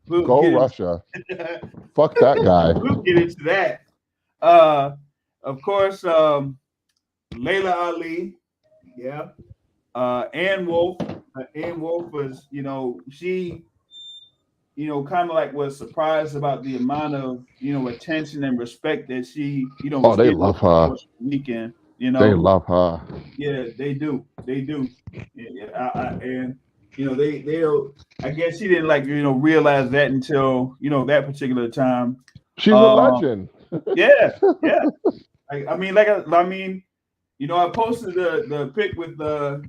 Go Russia. Fuck that guy. We'll get into that. Of course, Layla Ali, yeah. Ann Wolf. Ann Wolf was, you know, she, you know, kind of like was surprised about the amount of, you know, attention and respect that she, you know, was Oh, they getting love over the her. course of the weekend. You They know, love her. yeah, they do. They do. And you know, they'll. I guess she didn't like, you know, realize that until, you know, that particular time. She's a Um, legend. yeah, yeah. I mean, you know, I posted the pic with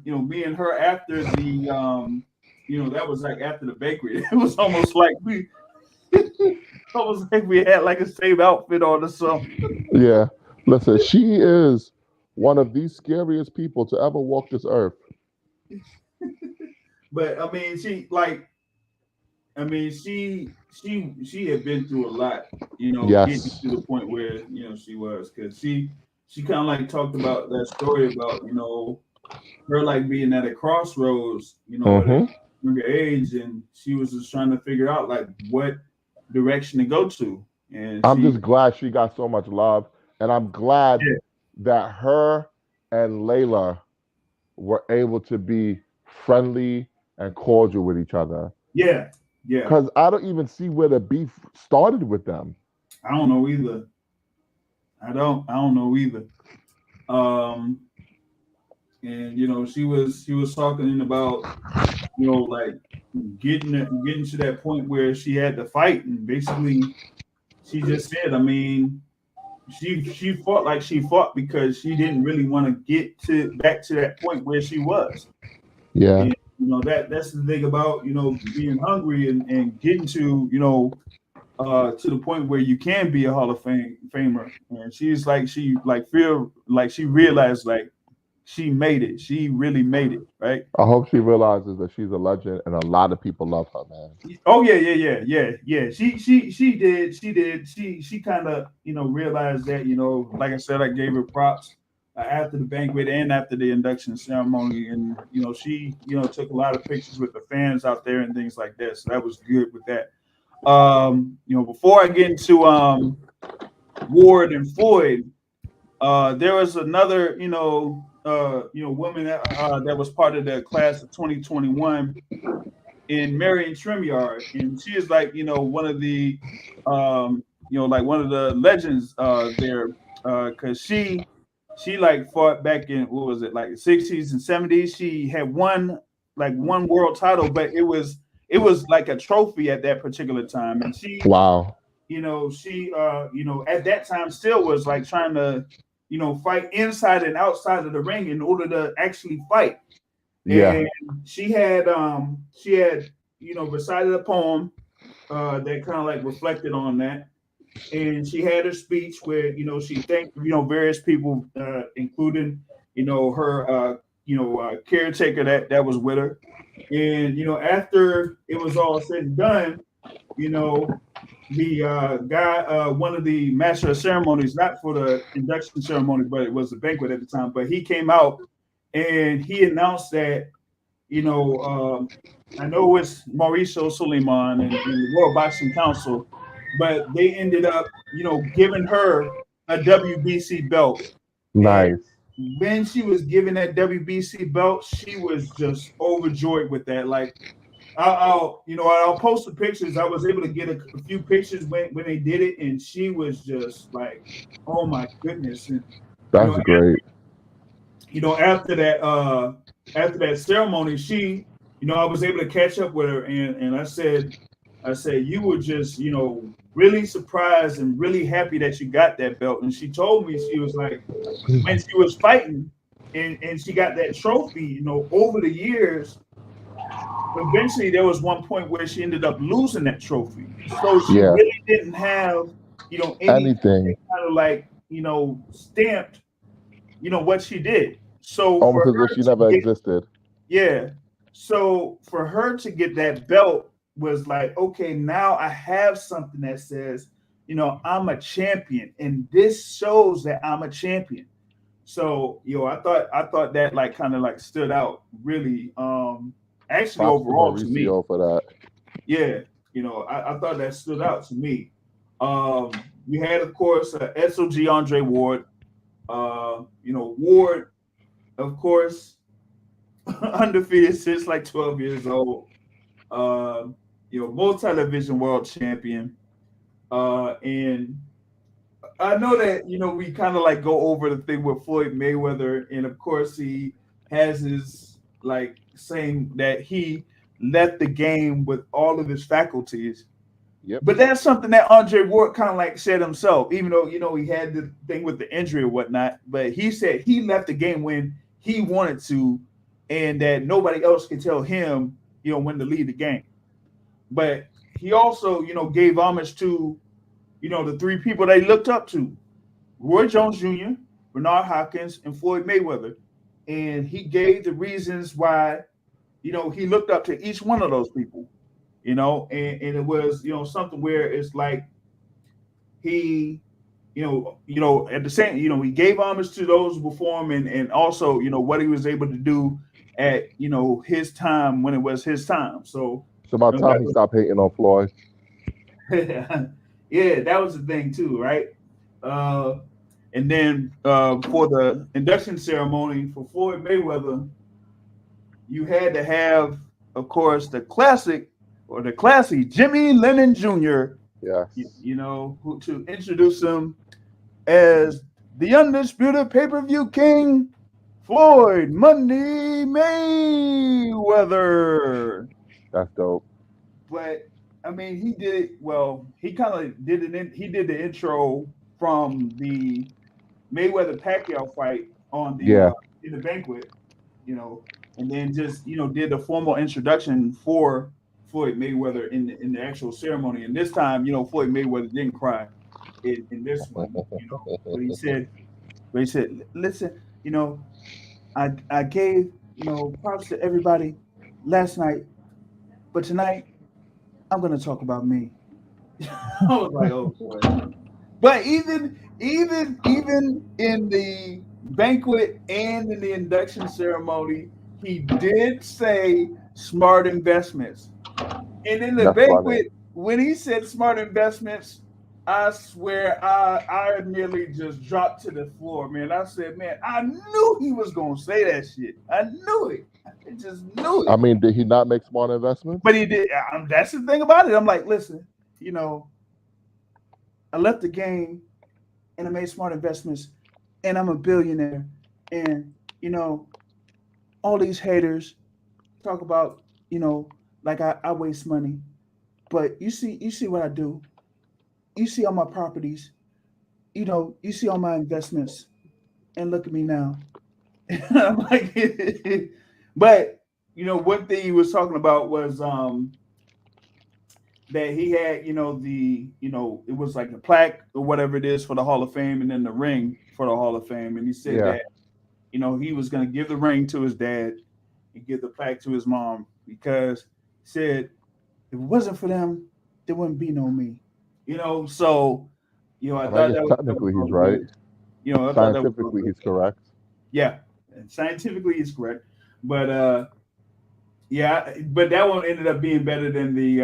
you know, me and her after the you know, that was like after the bakery. It was almost like we had like a same outfit on or something. Yeah. Listen, she is one of the scariest people to ever walk this earth. But I mean, she had been through a lot, you know, getting Yes. to the point where, you know, she was, because she kind of like talked about that story about, you know, her like being at a crossroads, you know, at a Mm-hmm. younger age, and she was just trying to figure out like what direction to go to, and I'm she, just glad she got so much love. And I'm glad yeah, that her and Layla were able to be friendly and cordial with each other. yeah, yeah. Because I don't even see where the beef started with them. I don't know either. I don't know either. Um, and you know, she was talking about, you know, like getting to that point where she had to fight, and basically she just said, I mean, she fought like she fought because she didn't really want to get to back to that point where she was. Yeah. And you know, that's the thing about, you know, being hungry and getting to, you know, to the point where you can be a Hall of Famer. And she's like, she like feel like she realized like she made it. She really made it, right? I hope she realizes that she's a legend and a lot of people love her, man. Oh yeah. She did. She kind of, you know, realized that, you know, like I said, I gave her props after the banquet and after the induction ceremony, and you know, she, you know, took a lot of pictures with the fans out there and things like that. So that was good with that. You know, before I get into Ward and Floyd, there was another, you know, woman that was part of the class of 2021 in Marion Trimyard, and she is like, you know, one of the, you know, like one of the legends there, because she like fought back in, what was it, like the 60s and 70s. She had won like one world title, but it was like a trophy at that particular time, and she, Wow. you know, you know, at that time still was like trying to, you know, fight inside and outside of the ring in order to actually fight. Yeah. And she had, you know, recited a poem that kind of like reflected on that. And she had her speech where, you know, she thanked, you know, various people, including, you know, her, caretaker that was with her. And, you know, after it was all said and done, you know, the guy, one of the master of ceremonies, not for the induction ceremony, but it was a banquet at the time, but he came out and he announced that, you know, I know it's Mauricio Suleiman and the World Boxing Council, but they ended up, you know, giving her a WBC belt. And Nice. when she was given that WBC belt, she was just overjoyed with that. Like, I'll post the pictures. I was able to get a few pictures when they did it, and she was just like, oh my goodness. And That's great. you know, after that ceremony, she, you know, I was able to catch up with her, and I said, you were just, you know, really surprised and really happy that you got that belt. And she told me, she was like, when she was fighting and she got that trophy, you know, over the years, eventually there was one point where she ended up losing that trophy. So she Yeah, really didn't have, anything anything. that kind of like, stamped, what she did. So Almost for as if her she to never get, existed. yeah. So for her to get that belt was like, okay, now I have something that says, I'm a champion, and this shows that I'm a champion. So, I thought that like kind of like stood out really, actually Props to overall to me. Mauricio for that. Yeah, I thought that stood out to me. You had, of course, SOG Andre Ward. Ward, of course, undefeated since like 12 years old. Uh, multi-division world champion. And I know that we kind of like go over the thing with Floyd Mayweather, and of course he has his like saying that he left the game with all of his faculties. Yep. But that's something that Andre Ward kind of like said himself, even though he had the thing with the injury or whatnot. But he said he left the game when he wanted to, and that nobody else could tell him, when to leave the game. But he also, gave homage to, the three people they looked up to: Roy Jones Jr., Bernard Hopkins, and Floyd Mayweather. And he gave the reasons why, he looked up to each one of those people, and it was, something where it's like he, at the same, he gave homage to those before him, and also, what he was able to do at, his time when it was his time. So, It's about time he stopped hating on Floyd. yeah, that was the thing too, right? And then for the induction ceremony for Floyd Mayweather, you had to have, of course, the classic or the classy Jimmy Lennon Jr. Yes. Who to introduce him as the undisputed pay-per-view king, Floyd Monday Mayweather. That's dope. But I mean, he did it well. He kind of did it. He did the intro from the Mayweather Pacquiao fight on the Yeah. In the banquet, and then just did the formal introduction for Floyd Mayweather in the actual ceremony. And this time, Floyd Mayweather didn't cry in this one, but he said, listen, I gave props to everybody last night, but tonight I'm gonna talk about me. I was like, oh boy. But even in the banquet and in the induction ceremony, he did say smart investments. And in the That's funny. banquet, when he said smart investments, I swear I nearly just dropped to the floor, man. I said, man, I knew he was gonna say that shit. I knew it. I just knew it. I mean, did he not make smart investments? But he did. That's the thing about it. I'm like, listen, I left the game and I made smart investments, and I'm a billionaire. And all these haters talk about, like I waste money. But you see what I do. You see all my properties, you see all my investments, and look at me now. I'm like, but one thing he was talking about was that he had, it was like the plaque or whatever it is for the Hall of Fame, and then the ring for the Hall of Fame. And he said that, he was going to give the ring to his dad and give the plaque to his mom, because he said, if it wasn't for them, there wouldn't be no me. So, I thought that was technically he's right. I thought that was Scientifically, he's correct. Yeah, scientifically he's correct. But but that one ended up being better than the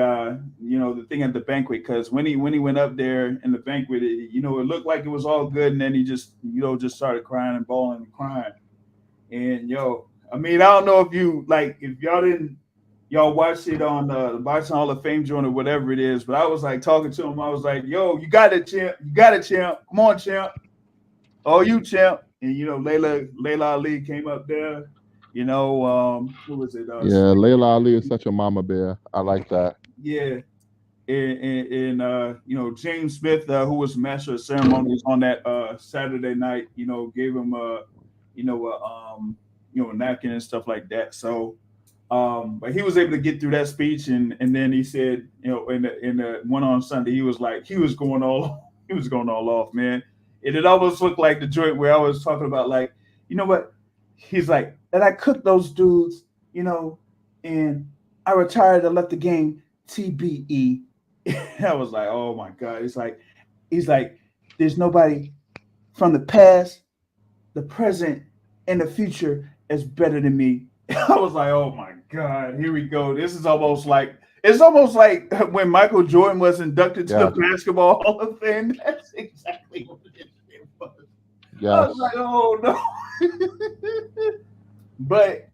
the thing at the banquet, because when he went up there in the banquet, it looked like it was all good, and then he just just started crying and bawling and crying. And I mean, I don't know if y'all watched it on the Boxing Hall of Fame joint or whatever it is, but I was like talking to him. I was like, yo, you got it, champ. You got it, champ. Come on, champ. Oh, you champ. And Layla Ali came up there. Who was it? Yeah, Layla Ali is such a mama bear. I like that. Yeah. And James Smith, who was master of ceremonies on that Saturday night, gave him a napkin and stuff like that. So But he was able to get through that speech, and then he said, in the one on Sunday, he was going all off, man. And it almost looked like the joint where I was talking about, like, you know what? He's like, and I cooked those dudes, and I retired and left the game TBE. I was like, oh my God. He's like, there's nobody from the past, the present, and the future is better than me. I was like, oh my God, here we go. This is almost like when Michael Jordan was inducted to the Basketball Hall of Fame. That's exactly what it was. Yes. I was like, oh no. but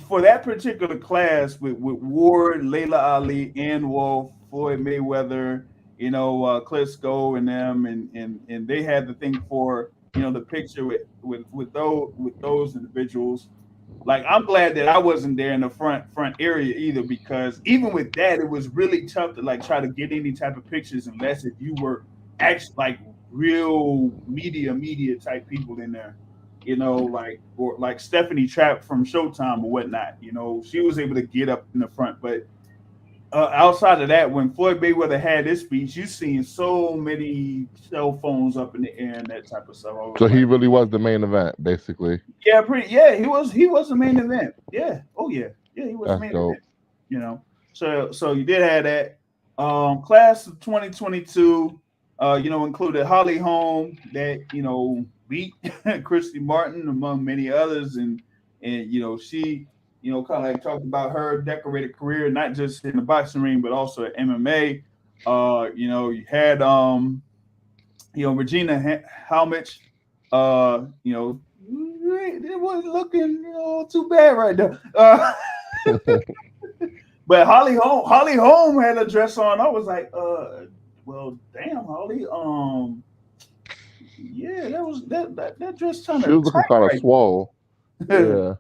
for that particular class with Ward, Layla Ali, and Wolf, Floyd Mayweather, Klitschko and them, and they had the thing for the picture with those individuals. Like, I'm glad that I wasn't there in the front area either, because even with that, it was really tough to like try to get any type of pictures unless if you were actually like real media type people in there, or like Stephanie Trapp from Showtime or whatnot. She was able to get up in the front, but outside of that, when Floyd Mayweather had his speech, you seen so many cell phones up in the air and that type of stuff. So he really was the main event, basically. Yeah, he was the main event. Yeah. Oh yeah. Yeah, he was the main event. So you did have that. Class of 2022, included Holly Holm that, beat Christy Martin among many others, and she kind of like talked about her decorated career, not just in the boxing ring, but also at MMA. You had Regina Halmich, it wasn't looking too bad right now. But Holly Holm had a dress on. I was like, well, damn, Holly. Yeah, that dress kind of. She was looking kind of swole. Yeah.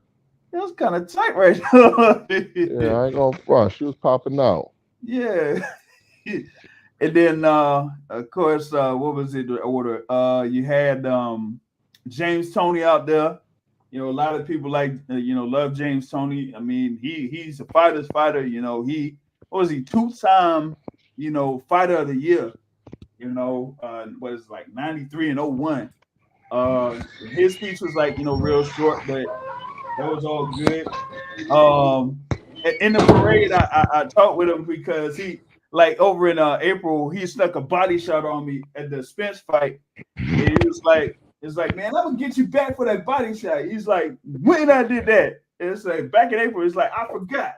It was kind of tight right now. Yeah, I ain't gonna front. She was popping out. Yeah. And then, of course, what was it? The order? You had James Toney out there. A lot of people love James Toney. I mean, he's a fighter's fighter. He was he 2-time, fighter of the year. What is it, like 93 and 01. His speech was like real short, but that was all good. In the parade, I talked with him because he, like, over in April, he snuck a body shot on me at the Spence fight. And he was like, man, I'm gonna get you back for that body shot. He's like, when I did that? And it's like back in April. It's like, I forgot.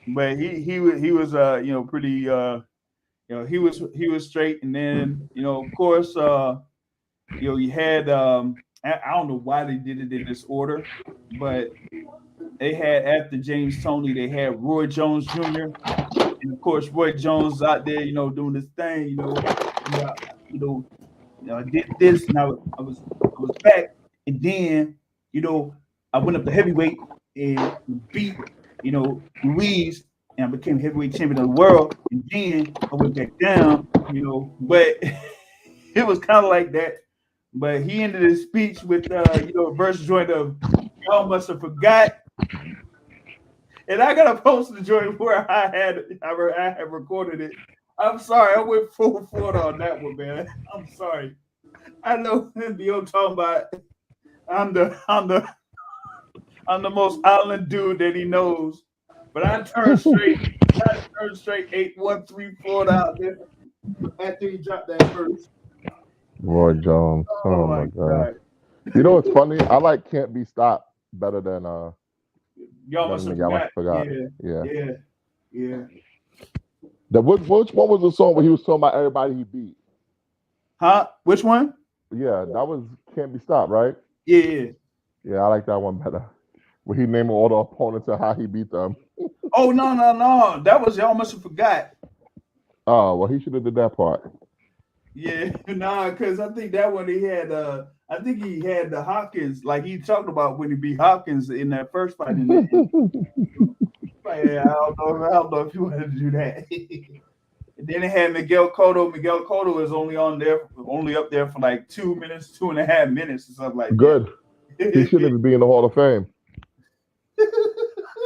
But he was pretty he was straight. And then of course you had I don't know why they did it in this order, but they had, after James Toney, they had Roy Jones Jr. And of course Roy Jones out there doing this thing. I did this, and I was back, and then I went up to heavyweight and beat Ruiz, and I became heavyweight champion of the world, and then I went back down, but it was kind of like that. But he ended his speech with a verse joint of "Y'all must have forgot," and I gotta post the joint where I had recorded it. I'm sorry, I went full forward on that one, man. I'm sorry. I know you're talking about I'm the most island dude that he knows, but I turned straight 8-1-3 out there after he dropped that verse. Roy Jones. Oh my God. You know what's funny? I like Can't Be Stopped better than Y'all must have forgot. Yeah. Which one was the song where he was talking about everybody he beat? Huh? Which one? Yeah, that was Can't Be Stopped, right? Yeah. Yeah, I like that one better. Where he named all the opponents and how he beat them. Oh, no. That was Y'all Must Have Forgot. Oh, well, he should have did that part. Yeah, because I think that one he had I think he had the Hopkins, like he talked about when he beat Hopkins in that first fight. Yeah, I don't know if you wanted to do that. And then they had Miguel Cotto. Miguel Cotto is only up there for like 2 minutes, 2.5 minutes, or something like Good. that. He shouldn't even be in the Hall of Fame.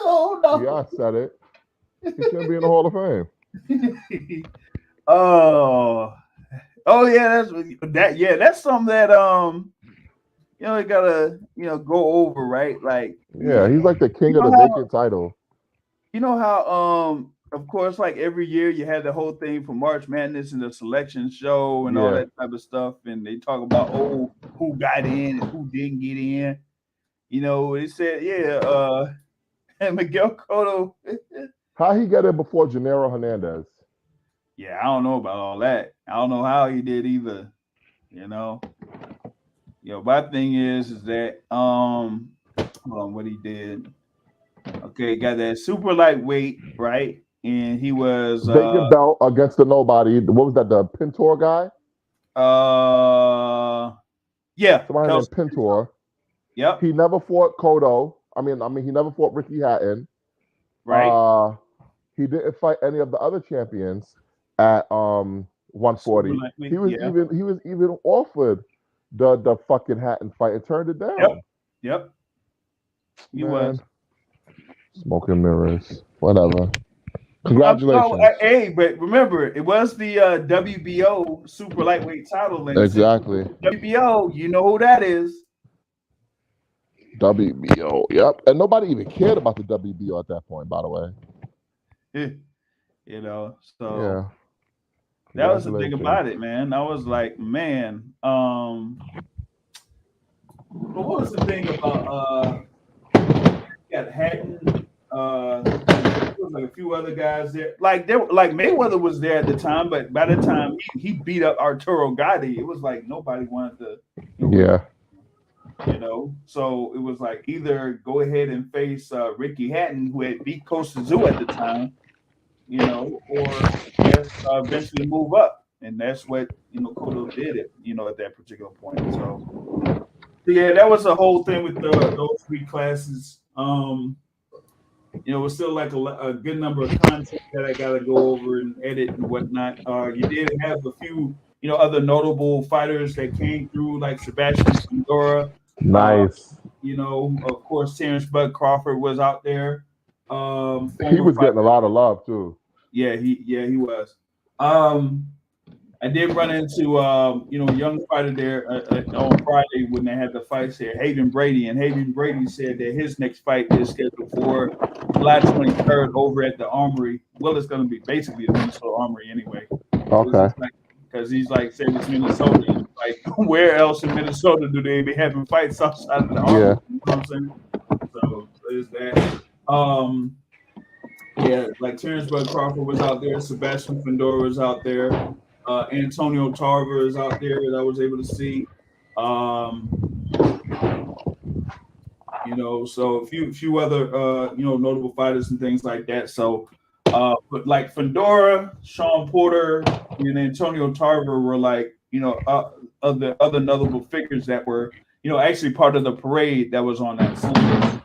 Oh no! Yeah, I said it. He shouldn't be in the Hall of Fame. Oh yeah, that's something that you gotta go over, right? Like Yeah, he's like the king of the vacant title. You know how of course, like every year you had the whole thing for March Madness and the selection show and all that type of stuff, and they talk about who got in and who didn't get in. They said and Miguel Cotto. How he got in before Gennaro Hernandez? Yeah, I don't know about all that. I don't know how he did either. My thing is that hold on, what he did. Okay, got that super lightweight, right? And he was vacant belt against the nobody. What was that? The Pintor guy? Yeah, somebody named Pintor. Yep. He never fought Cotto. I mean, he never fought Ricky Hatton. Right. He didn't fight any of the other champions at 140. He was even offered the fucking Hatton fight and turned it down. Yep. He was smoking mirrors. Whatever. Congratulations. Hey, but remember, it was the WBO super lightweight title. Exactly. WBO, you know who that is. WBO, yep. And nobody even cared about the WBO at that point, by the way. So yeah. That was the thing about it, man. I was like, man, but what was the thing about got Hatton, there was like a few other guys there. Like Mayweather was there at the time, but by the time he beat up Arturo Gatti, it was like nobody wanted to so it was like either go ahead and face Ricky Hatton, who had beat Kosazu at the time, or eventually move up. And that's what Cotto did at that particular point. So yeah, that was the whole thing with those three classes. It was still like a good number of content that I got to go over and edit and whatnot. You did have a few, other notable fighters that came through, like Sebastian Fundora. Nice. Of course, Terrence Bud Crawford was out there. He was getting a lot of love too. Yeah, he was. I did run into a young fighter there on Friday when they had the fights here, Hayden Brady, and Hayden Brady said that his next fight is scheduled for July 23rd over at the Armory. Well, it's going to be basically the Minnesota Armory anyway. Okay. Because he's like said it's Minnesota. Like, where else in Minnesota do they be having fights outside of the Armory? Yeah. You know what I'm saying? So there's that. Like Terrence Bud Crawford was out there, Sebastian Fundora was out there, Antonio Tarver is out there that I was able to see. So a few other notable fighters and things like that. So but like Fundora, Shawn Porter, and Antonio Tarver were like, of the other notable figures that were, actually part of the parade that was on that Sunday.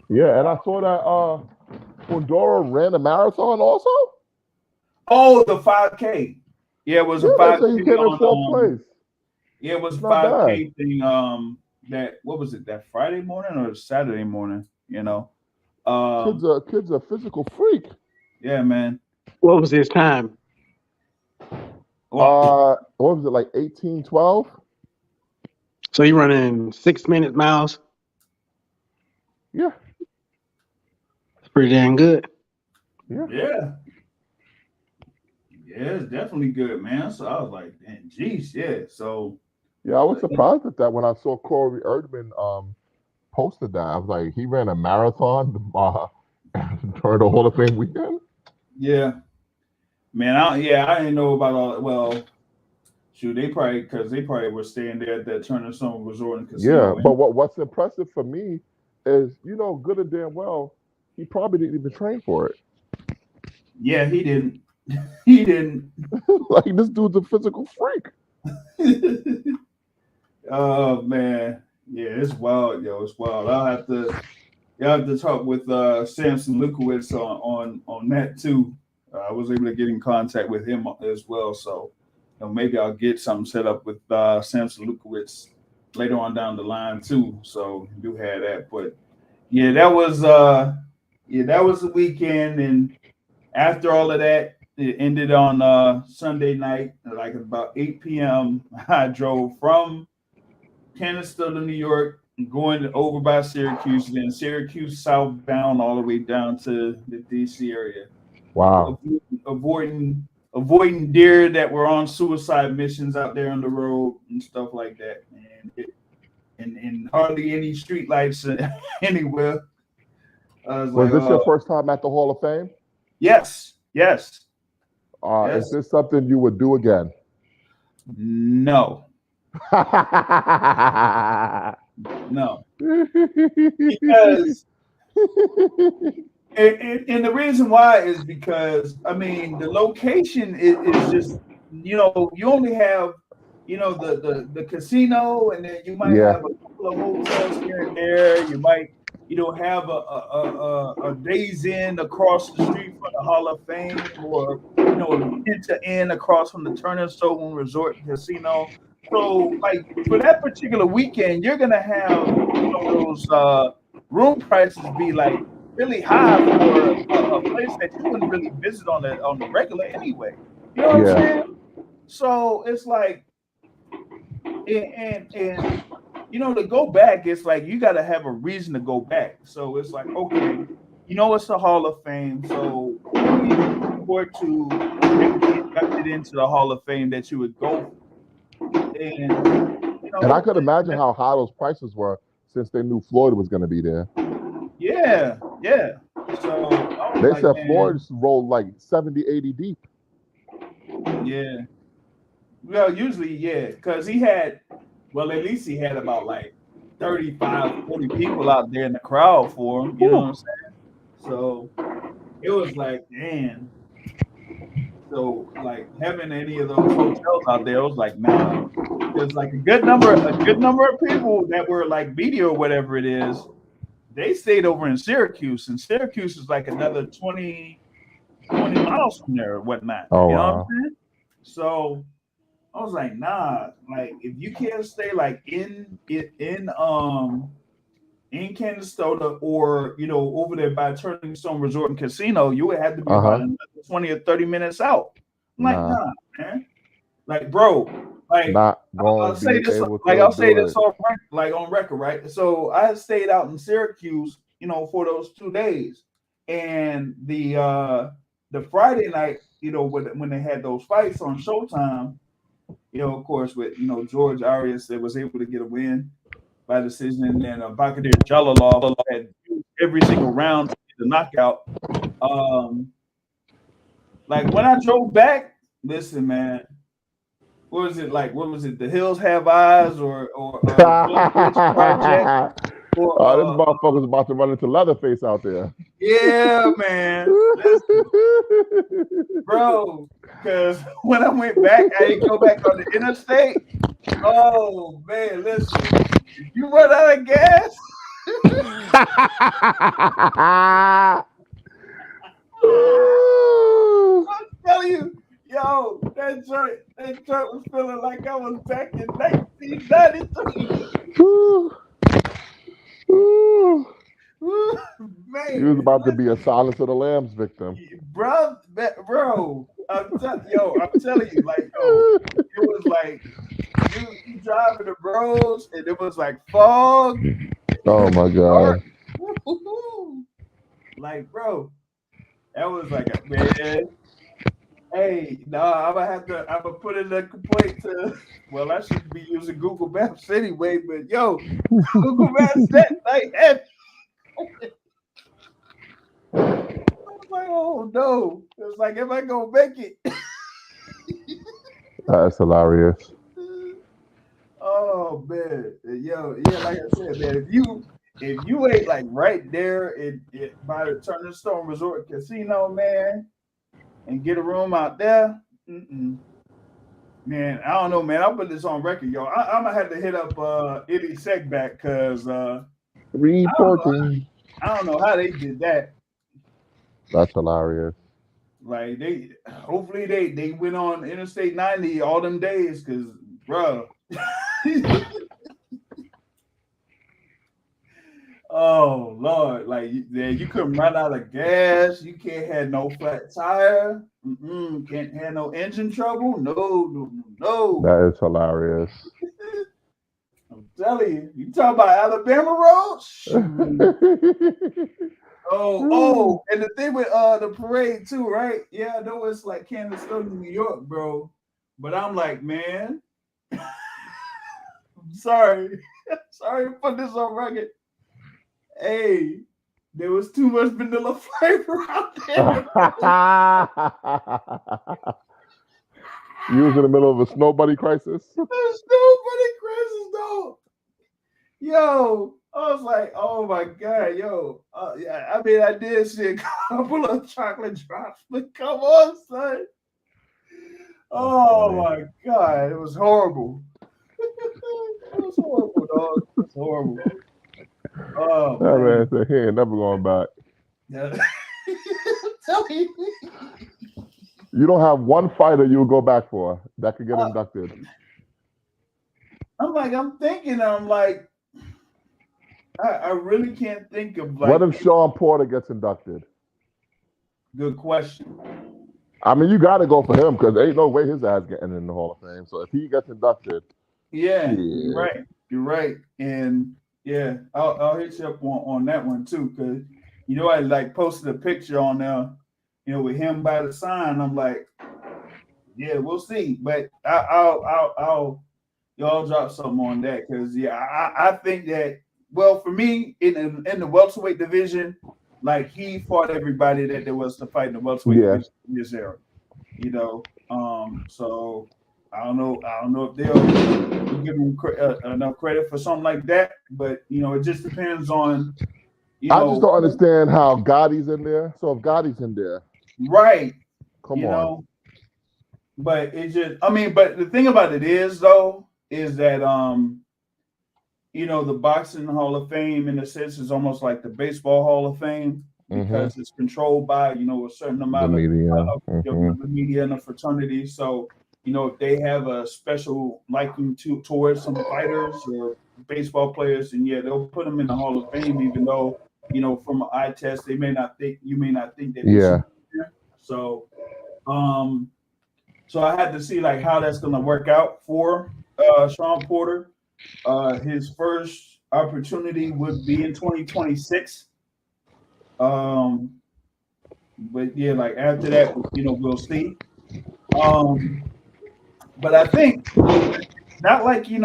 Yeah, and I saw that Fundora ran a marathon also. Oh, the 5K. Yeah, it was a 5K. So he came in fourth place. Yeah, it was a 5K thing. That what was it? That Friday morning or Saturday morning? Kid's a physical freak. Yeah, man. What was his time? What was it, like 18:12? So he running 6 minute miles. Yeah. That's pretty damn good. Yeah, it's definitely good, man. So I was like, man, geez, yeah. So yeah, I was surprised at that when I saw Corey Erdman posted that. I was like, he ran a marathon during the Hall of Fame weekend. Yeah, man. I didn't know about all. Well, shoot, they probably were staying there at that Turner Summer Resort and Casino. Yeah, but what's impressive for me is, good and damn well, he probably didn't even train for it. Yeah, he didn't. He didn't. Like, this dude's a physical freak. Oh man, yeah, it's wild, yo. It's wild. Y'all have to talk with Samson Lukowitz on that too. I was able to get in contact with him as well, so maybe I'll get something set up with Samson Lukowitz later on down the line too. So you do have that. But yeah, that was the weekend. And after all of that, it ended on Sunday night, like about 8 p.m. I drove from Canistota, New York, going over by Syracuse, then Syracuse southbound all the way down to the DC area. Wow. Avoiding deer that were on suicide missions out there on the road and stuff like that. And hardly any street lights anywhere. Was this your first time at the Hall of Fame? Yes. Is this something you would do again? No. No. Because and the reason why is because I mean the location is just, you know, you only have, you know, the casino, and then you might have a couple of hotels here and there. You might, you know, have a DAZN across the street from the Hall of Fame, or, you know, a Penta Inn across from the Turner Stone Resort and Casino. So, like, for that particular weekend, you're gonna have, you know, those room prices be like really high for a place that you wouldn't really visit on the regular anyway. You know what I'm saying? So it's like, and you know, to go back, it's like you got to have a reason to go back. So it's like, okay, you know, it's the Hall of Fame, so for to be inducted into the Hall of Fame that you would go. And, you know, and I could imagine how high those prices were since they knew Floyd was going to be there. Yeah. So they said Floyd rolled like 70, 80 deep. Yeah. Well, usually, yeah, because he had, well, at least he had about like 35, 40 people out there in the crowd for him. You know what I'm saying? So it was like, damn. So like having any of those hotels out there, it was like, nah. There's like a good number of people that were like media or whatever it is. They stayed over in Syracuse, and Syracuse is like another 20 miles from there or whatnot. Oh, you know wow. what I'm saying? So I was like, nah, like if you can't stay like in Canistota, or, you know, over there by Turning Stone Resort and Casino, you would have to be about 20 or 30 minutes out. I'm like, nah, man. Like, bro, like not I'll say this, like I'll say this on record, right? So I stayed out in Syracuse, you know, for those 2 days, and the Friday night, you know, when they had those fights on Showtime, you know, of course, with, you know, George Arias that was able to get a win by decision, and then Bahadur Jalilov had every single round to get the knockout. Like when I drove back, listen, man, what was it like? What was it? The Hills Have Eyes, or Project? Or, this motherfucker's about to run into Leatherface out there. Yeah, man. Listen, bro, because when I went back, I didn't go back on the interstate. Oh man, listen, if you run out of gas. I'm telling you, yo, that joint was feeling like I was back in 1992. Man, he was about to be a Silence of the Lambs victim, bro. I'm telling you, like, yo, it was like you driving the roads, and it was like fog. Oh my god! Like, bro, that was like a man. Hey, I'm gonna put in a complaint to. Well, I should be using Google Maps anyway, but yo, Google Maps that like that. I was like, oh no! It's like, am I gonna make it? That's hilarious. Oh man, yo, yeah, like I said, man, if you ain't like right there by the Turner Stone Resort Casino, man, and get a room out there, man, I don't know, man. I'll put this on record, yo. I'm gonna have to hit up Eddie Segback, because reporting. I don't know how they did that. That's hilarious. Like hopefully they went on Interstate 90 all them days, because bro. Oh Lord, like you couldn't run out of gas. You can't have no flat tire. Can't have no engine trouble. No. That is hilarious. I'm telling you. You talk about Alabama roads? Shoot. Oh, and the thing with the parade too, right? Yeah, I know it's like Kansas City, New York, bro. But I'm like, man, I'm sorry to put this on record. Hey, there was too much vanilla flavor out there. You was in the middle of a snow bunny crisis. A snow bunny crisis, though. Yo, I was like, oh my god, yo. Yeah, I mean, I did see a couple of chocolate drops, but come on, son. Oh my god, it was horrible. It was horrible, dog. It was horrible. Oh man said he ain't never going back. Yeah. Tell me. You don't have one fighter you'll go back for that could get inducted. I'm thinking, I really can't think of like. What if Shawn Porter gets inducted? Good question. I mean, you got to go for him because there ain't no way his ass getting in the Hall of Fame. So if he gets inducted, you're right, and yeah, I'll hit you up on that one too because I like posted a picture on there, with him by the sign. I'm like, yeah, we'll see, but I'll y'all drop something on that because I think that. Well, for me, in the welterweight division, like he fought everybody that there was to fight in the welterweight division in this era. So I don't know if they'll give him enough credit for something like that, but it just depends on. I just don't understand how Gotti's in there. So if Gotti's in there, right? Come on. But it just, but the thing about it is though, is that the Boxing Hall of Fame, in a sense, is almost like the Baseball Hall of Fame because it's controlled by, a certain amount of the media and the fraternity. So, if they have a special liking towards some fighters or baseball players, and they'll put them in the Hall of Fame, even though, from an eye test, you may not think that. Yeah. So, so I had to see like how that's going to work out for Shawn Porter. His first opportunity would be in 2026. But yeah, like after that, we'll see. But I think not like he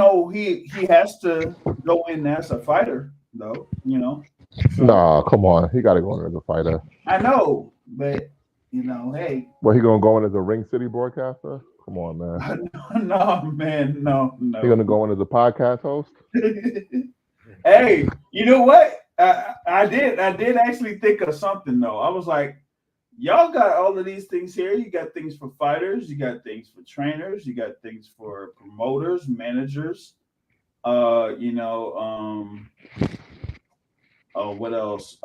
has to go in as a fighter though. So, nah, come on, he got to go in as a fighter. I know, but hey. Well, he gonna go in as a Ring City broadcaster? Come on, man. No, man, no. He gonna go in as a podcast host? Hey, you know what? I did actually think of something though. I was like, y'all got all of these things here. You got things for fighters, you got things for trainers, you got things for promoters, managers, what else?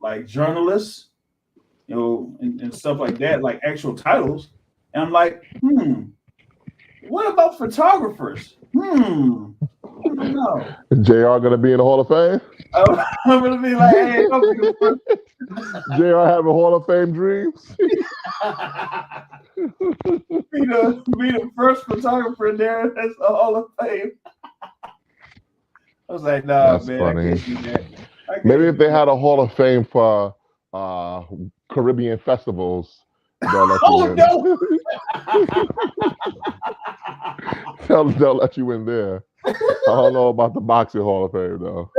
Like journalists, and stuff like that, like actual titles. And I'm like, what about photographers? I don't know. Is JR gonna be in the Hall of Fame? I'm gonna be like, hey, JR having Hall of Fame dreams. be the first photographer there that's the Hall of Fame. I was like, nah, that's man, funny. I can't do that. Maybe if they had a Hall of Fame for Caribbean festivals, they'll let you in. No! They'll let you in there. I don't know about the Boxing Hall of Fame though.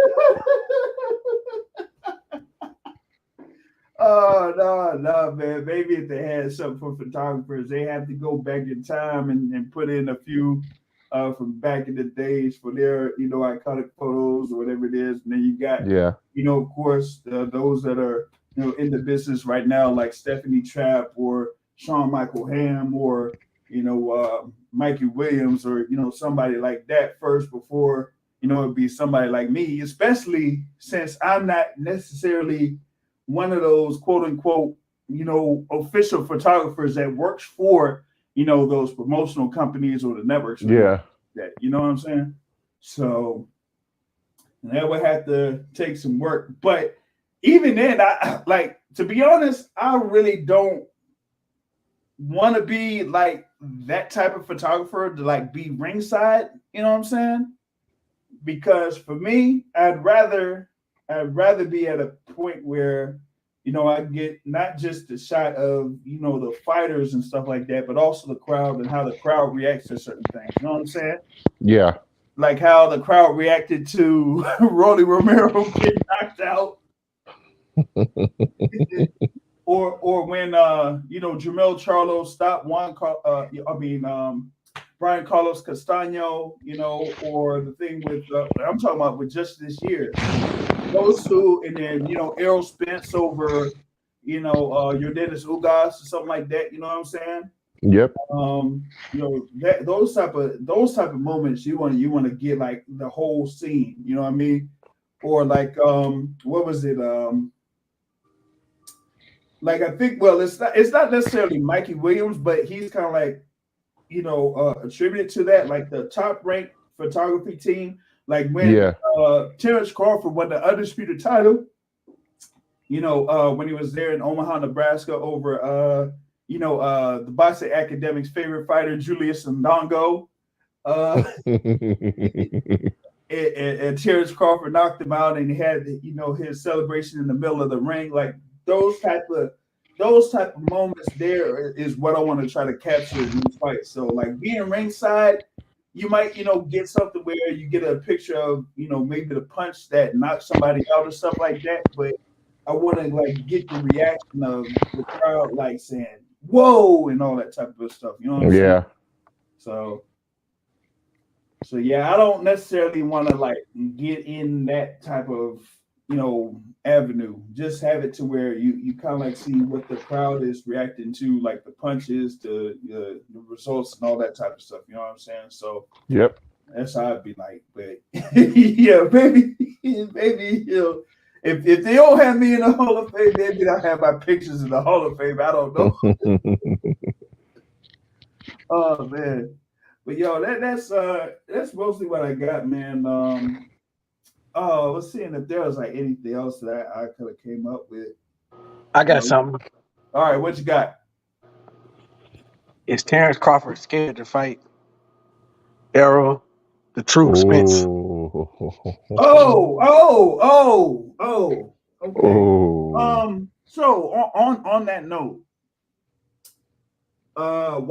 Oh no, man. Maybe if they had something for photographers, they have to go back in time and put in a few from back in the days for their iconic photos or whatever it is. And then you got of course those that are in the business right now, like Stephanie Trapp or Sean Michael Hamm or Mikey Williams or somebody like that first before it'd be somebody like me, especially since I'm not necessarily one of those quote unquote official photographers that works for those promotional companies or the networks. Yeah, that you know what I'm saying. So And that would have to take some work. But even then, I like, to be honest, I really don't want to be like that type of photographer to like be ringside. You know what I'm saying? Because for me, I'd rather be at a point where, you know, I get not just the shot of, you know, the fighters and stuff like that, but also the crowd and how the crowd reacts to certain things. You know what I'm saying? Yeah. Like how the crowd reacted to Rolly Romero getting knocked out. or when you know, Jermall Charlo stopped Brian Carlos Castaño, you know, or the thing with I'm talking about with just this year. Those two, and then, you know, Errol Spence over, you know, your Dennis Ugas or something like that. You know what I'm saying? Yep. You know, that those type of moments you want to get like the whole scene. You know what I mean? Or like what was it? Like I think, well, it's not necessarily Mikey Williams, but he's kind of like, you know, attributed to that, like the top ranked photography team. Like when Terrence Crawford won the undisputed title, you know, when he was there in Omaha, Nebraska, over you know, the boxing academic's favorite fighter, Julius Ndongo. And Terrence Crawford knocked him out, and he had, you know, his celebration in the middle of the ring. Like those type of moments there is what I want to try to capture in these fights. So like being ringside, you might, you know, get something where you get a picture of, you know, maybe the punch that knocked somebody out or stuff like that. But I want to like get the reaction of the crowd, like saying "whoa" and all that type of stuff. You know what I'm saying? So yeah, I don't necessarily want to like get in that type of, you know, avenue. Just have it to where you kind of like see what the crowd is reacting to, like the punches, the results, and all that type of stuff. You know what I'm saying? So yep, that's how I'd be like. But yeah, maybe you know, if they don't have me in the Hall of Fame, maybe I'll have my pictures in the Hall of Fame. I don't know. Oh man. But yo, that's mostly what I got, man. Let's see if there was like anything else that I could have came up with. I got something. All right, what you got? Is Terrence Crawford scared to fight Errol, the true Spence? Okay. So on that note, I'll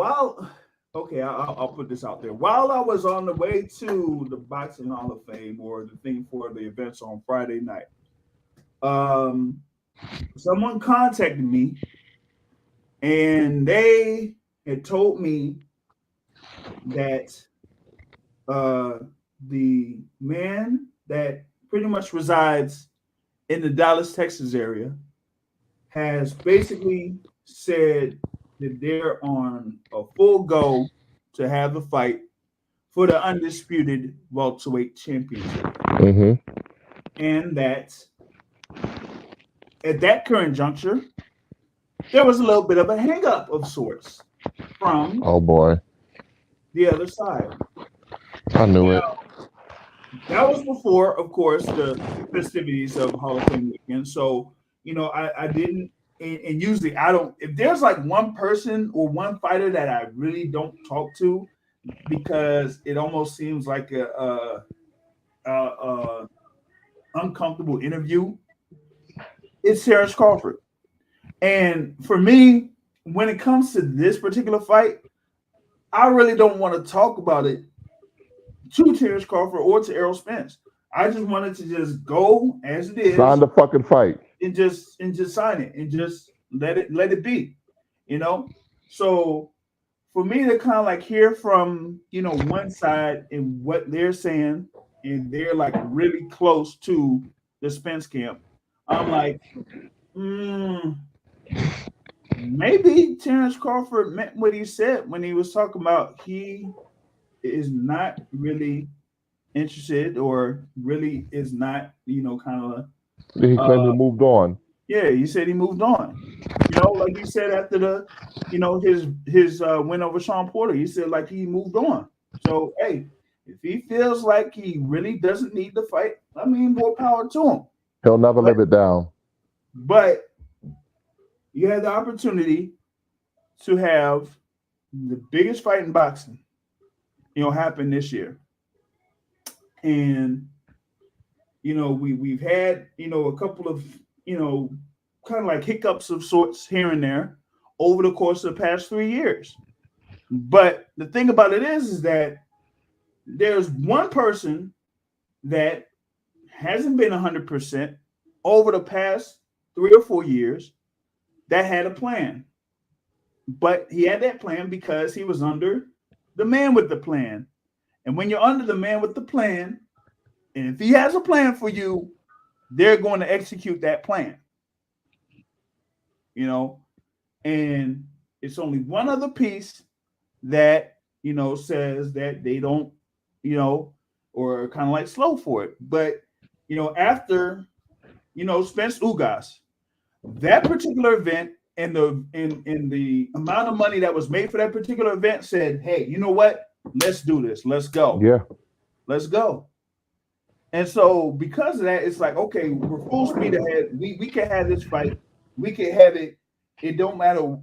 put this out there. While I was on the way to the Boxing Hall of Fame, or the thing for the events on Friday night, someone contacted me, and they had told me that the man that pretty much resides in the Dallas, Texas area has basically said that they're on a full go to have a fight for the undisputed welterweight championship. And that at that current juncture, there was a little bit of a hang-up of sorts from the other side. I knew it. That was before, of course, the festivities of Hall of Fame weekend. So, you know, I didn't, and usually I don't, if there's like one person or one fighter that I really don't talk to, because it almost seems like a uncomfortable interview, it's Terrence Crawford. And for me, when it comes to this particular fight, I really don't want to talk about it to Terrence Crawford or to Errol Spence. I just wanted to just go as it is. Sign the fucking fight. And just sign it and just let it be, you know? So for me to kind of like hear from, you know, one side and what they're saying, and they're like really close to the Spence camp, I'm like, maybe Terrence Crawford meant what he said when he was talking about he is not really interested, or really is not, you know, kind of. He claimed he moved on. Yeah, he said he moved on. You know, like he said after the, you know, his win over Shawn Porter, he said like he moved on. So hey, If he feels like he really doesn't need the fight, I mean, more power to him. He'll never live it down. But you had the opportunity to have the biggest fight in boxing, happen this year. And, we've had, a couple of, kind of like hiccups of sorts here and there over the course of the past 3 years. But the thing about it is that there's one person that hasn't been 100% over the past 3 or 4 years that had a plan. But he had that plan because he was under the man with the plan. And when you're under the man with the plan, and if he has a plan for you, they're going to execute that plan. And it's only one other piece that, says that they don't, or kind of like slow for it. But, after, Spence Ugas, that particular event and the amount of money that was made for that particular event said, hey, you know what? Let's do this. Let's go. Yeah. Let's go. And so because of that, it's like, okay, we're full speed ahead. We can have this fight. We can have it. It don't matter.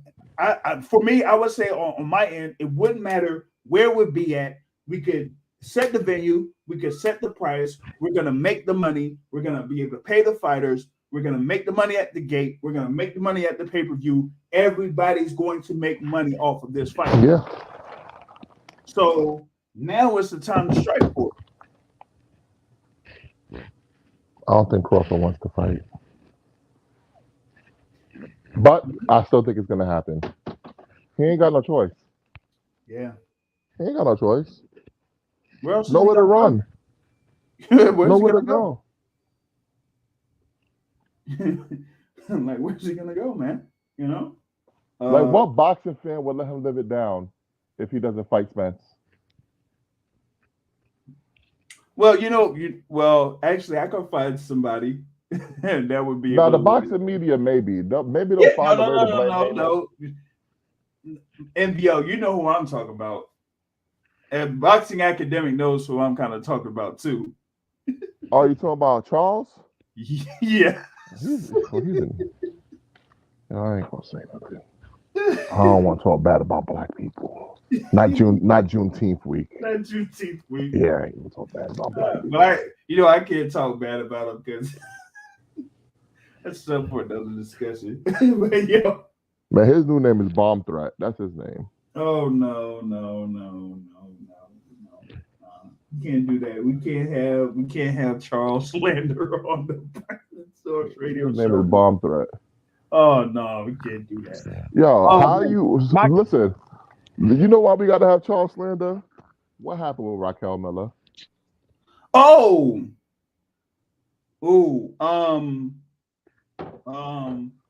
For me, I would say on my end, it wouldn't matter where we'd be at. We could set the venue. We could set the price. We're going to make the money. We're going to be able to pay the fighters. We're going to make the money at the gate. We're going to make the money at the pay-per-view. Everybody's going to make money off of this fight. Yeah. So now it's the time to strike for it. I don't think Crawford wants to fight. But I still think it's going to happen. He ain't got no choice. Yeah. He ain't got no choice. Where else Nowhere to run. Nowhere to go. Like, where's he going to go, man? Like, what boxing fan would let him live it down if he doesn't fight Spence? Well, actually, I could find somebody that would be. Now, the boxing media, maybe they'll find a way to blame. No. NBO, you know who I'm talking about. And Boxing Academic knows who I'm kind of talking about too. Oh, you talking about Charles? Yeah. I ain't gonna say nothing. I don't want to talk bad about black people. Not Juneteenth week. Not Juneteenth week. Yeah, I ain't gonna talk bad about black people. But I can't talk bad about them because that's stuff for another discussion. But man, his new name is Bomb Threat. That's his name. Oh no. We can't do that. We can't have Charles slander on the Source Radio His show. name is Bomb Threat. Oh no, we can't do that. Yo, listen? You know why we gotta have Charles slander? What happened with Raquel Miller?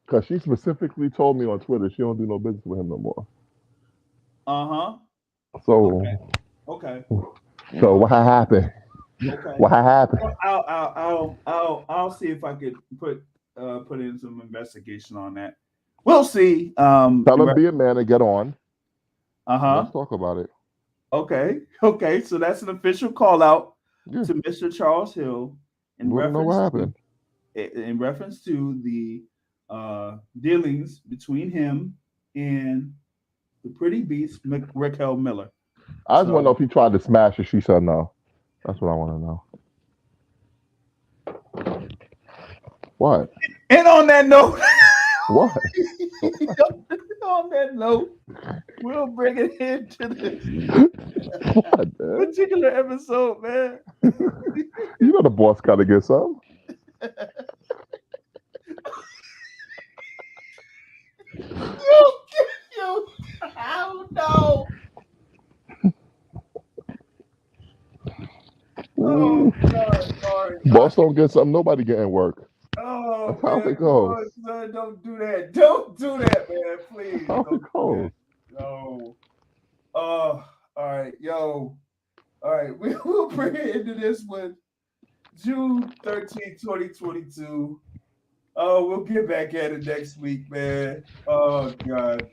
Because she specifically told me on Twitter she don't do no business with him no more. So okay. So what happened? Okay. What happened? I'll see if I could put in some investigation on that. We'll see. Tell him be a man and get on. Let's talk about it. Okay. So that's an official call out to Mr. Charles Hill in reference to the dealings between him and the pretty beast Raquel Miller. I just want to know if he tried to smash her. She said no. That's what I want to know. What? And on that note, what? On that note, we'll bring it into this particular episode, man. You know the boss got to get some. Yo, I don't know. Oh, God. Boss don't get something, nobody getting work. Oh, that's how it goes. Son, don't do that. Don't do that, man. Please. How it goes. No. All right. Yo. All right. We'll bring it into this one. June 13th, 2022. Oh, we'll get back at it next week, man. Oh, God.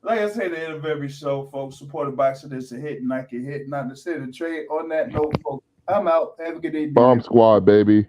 Like I say at the end of every show, folks, supported boxing is a hit, and I can hit, not to say the trade. On that note, folks, I'm out. Have a good day. Bomb squad, baby.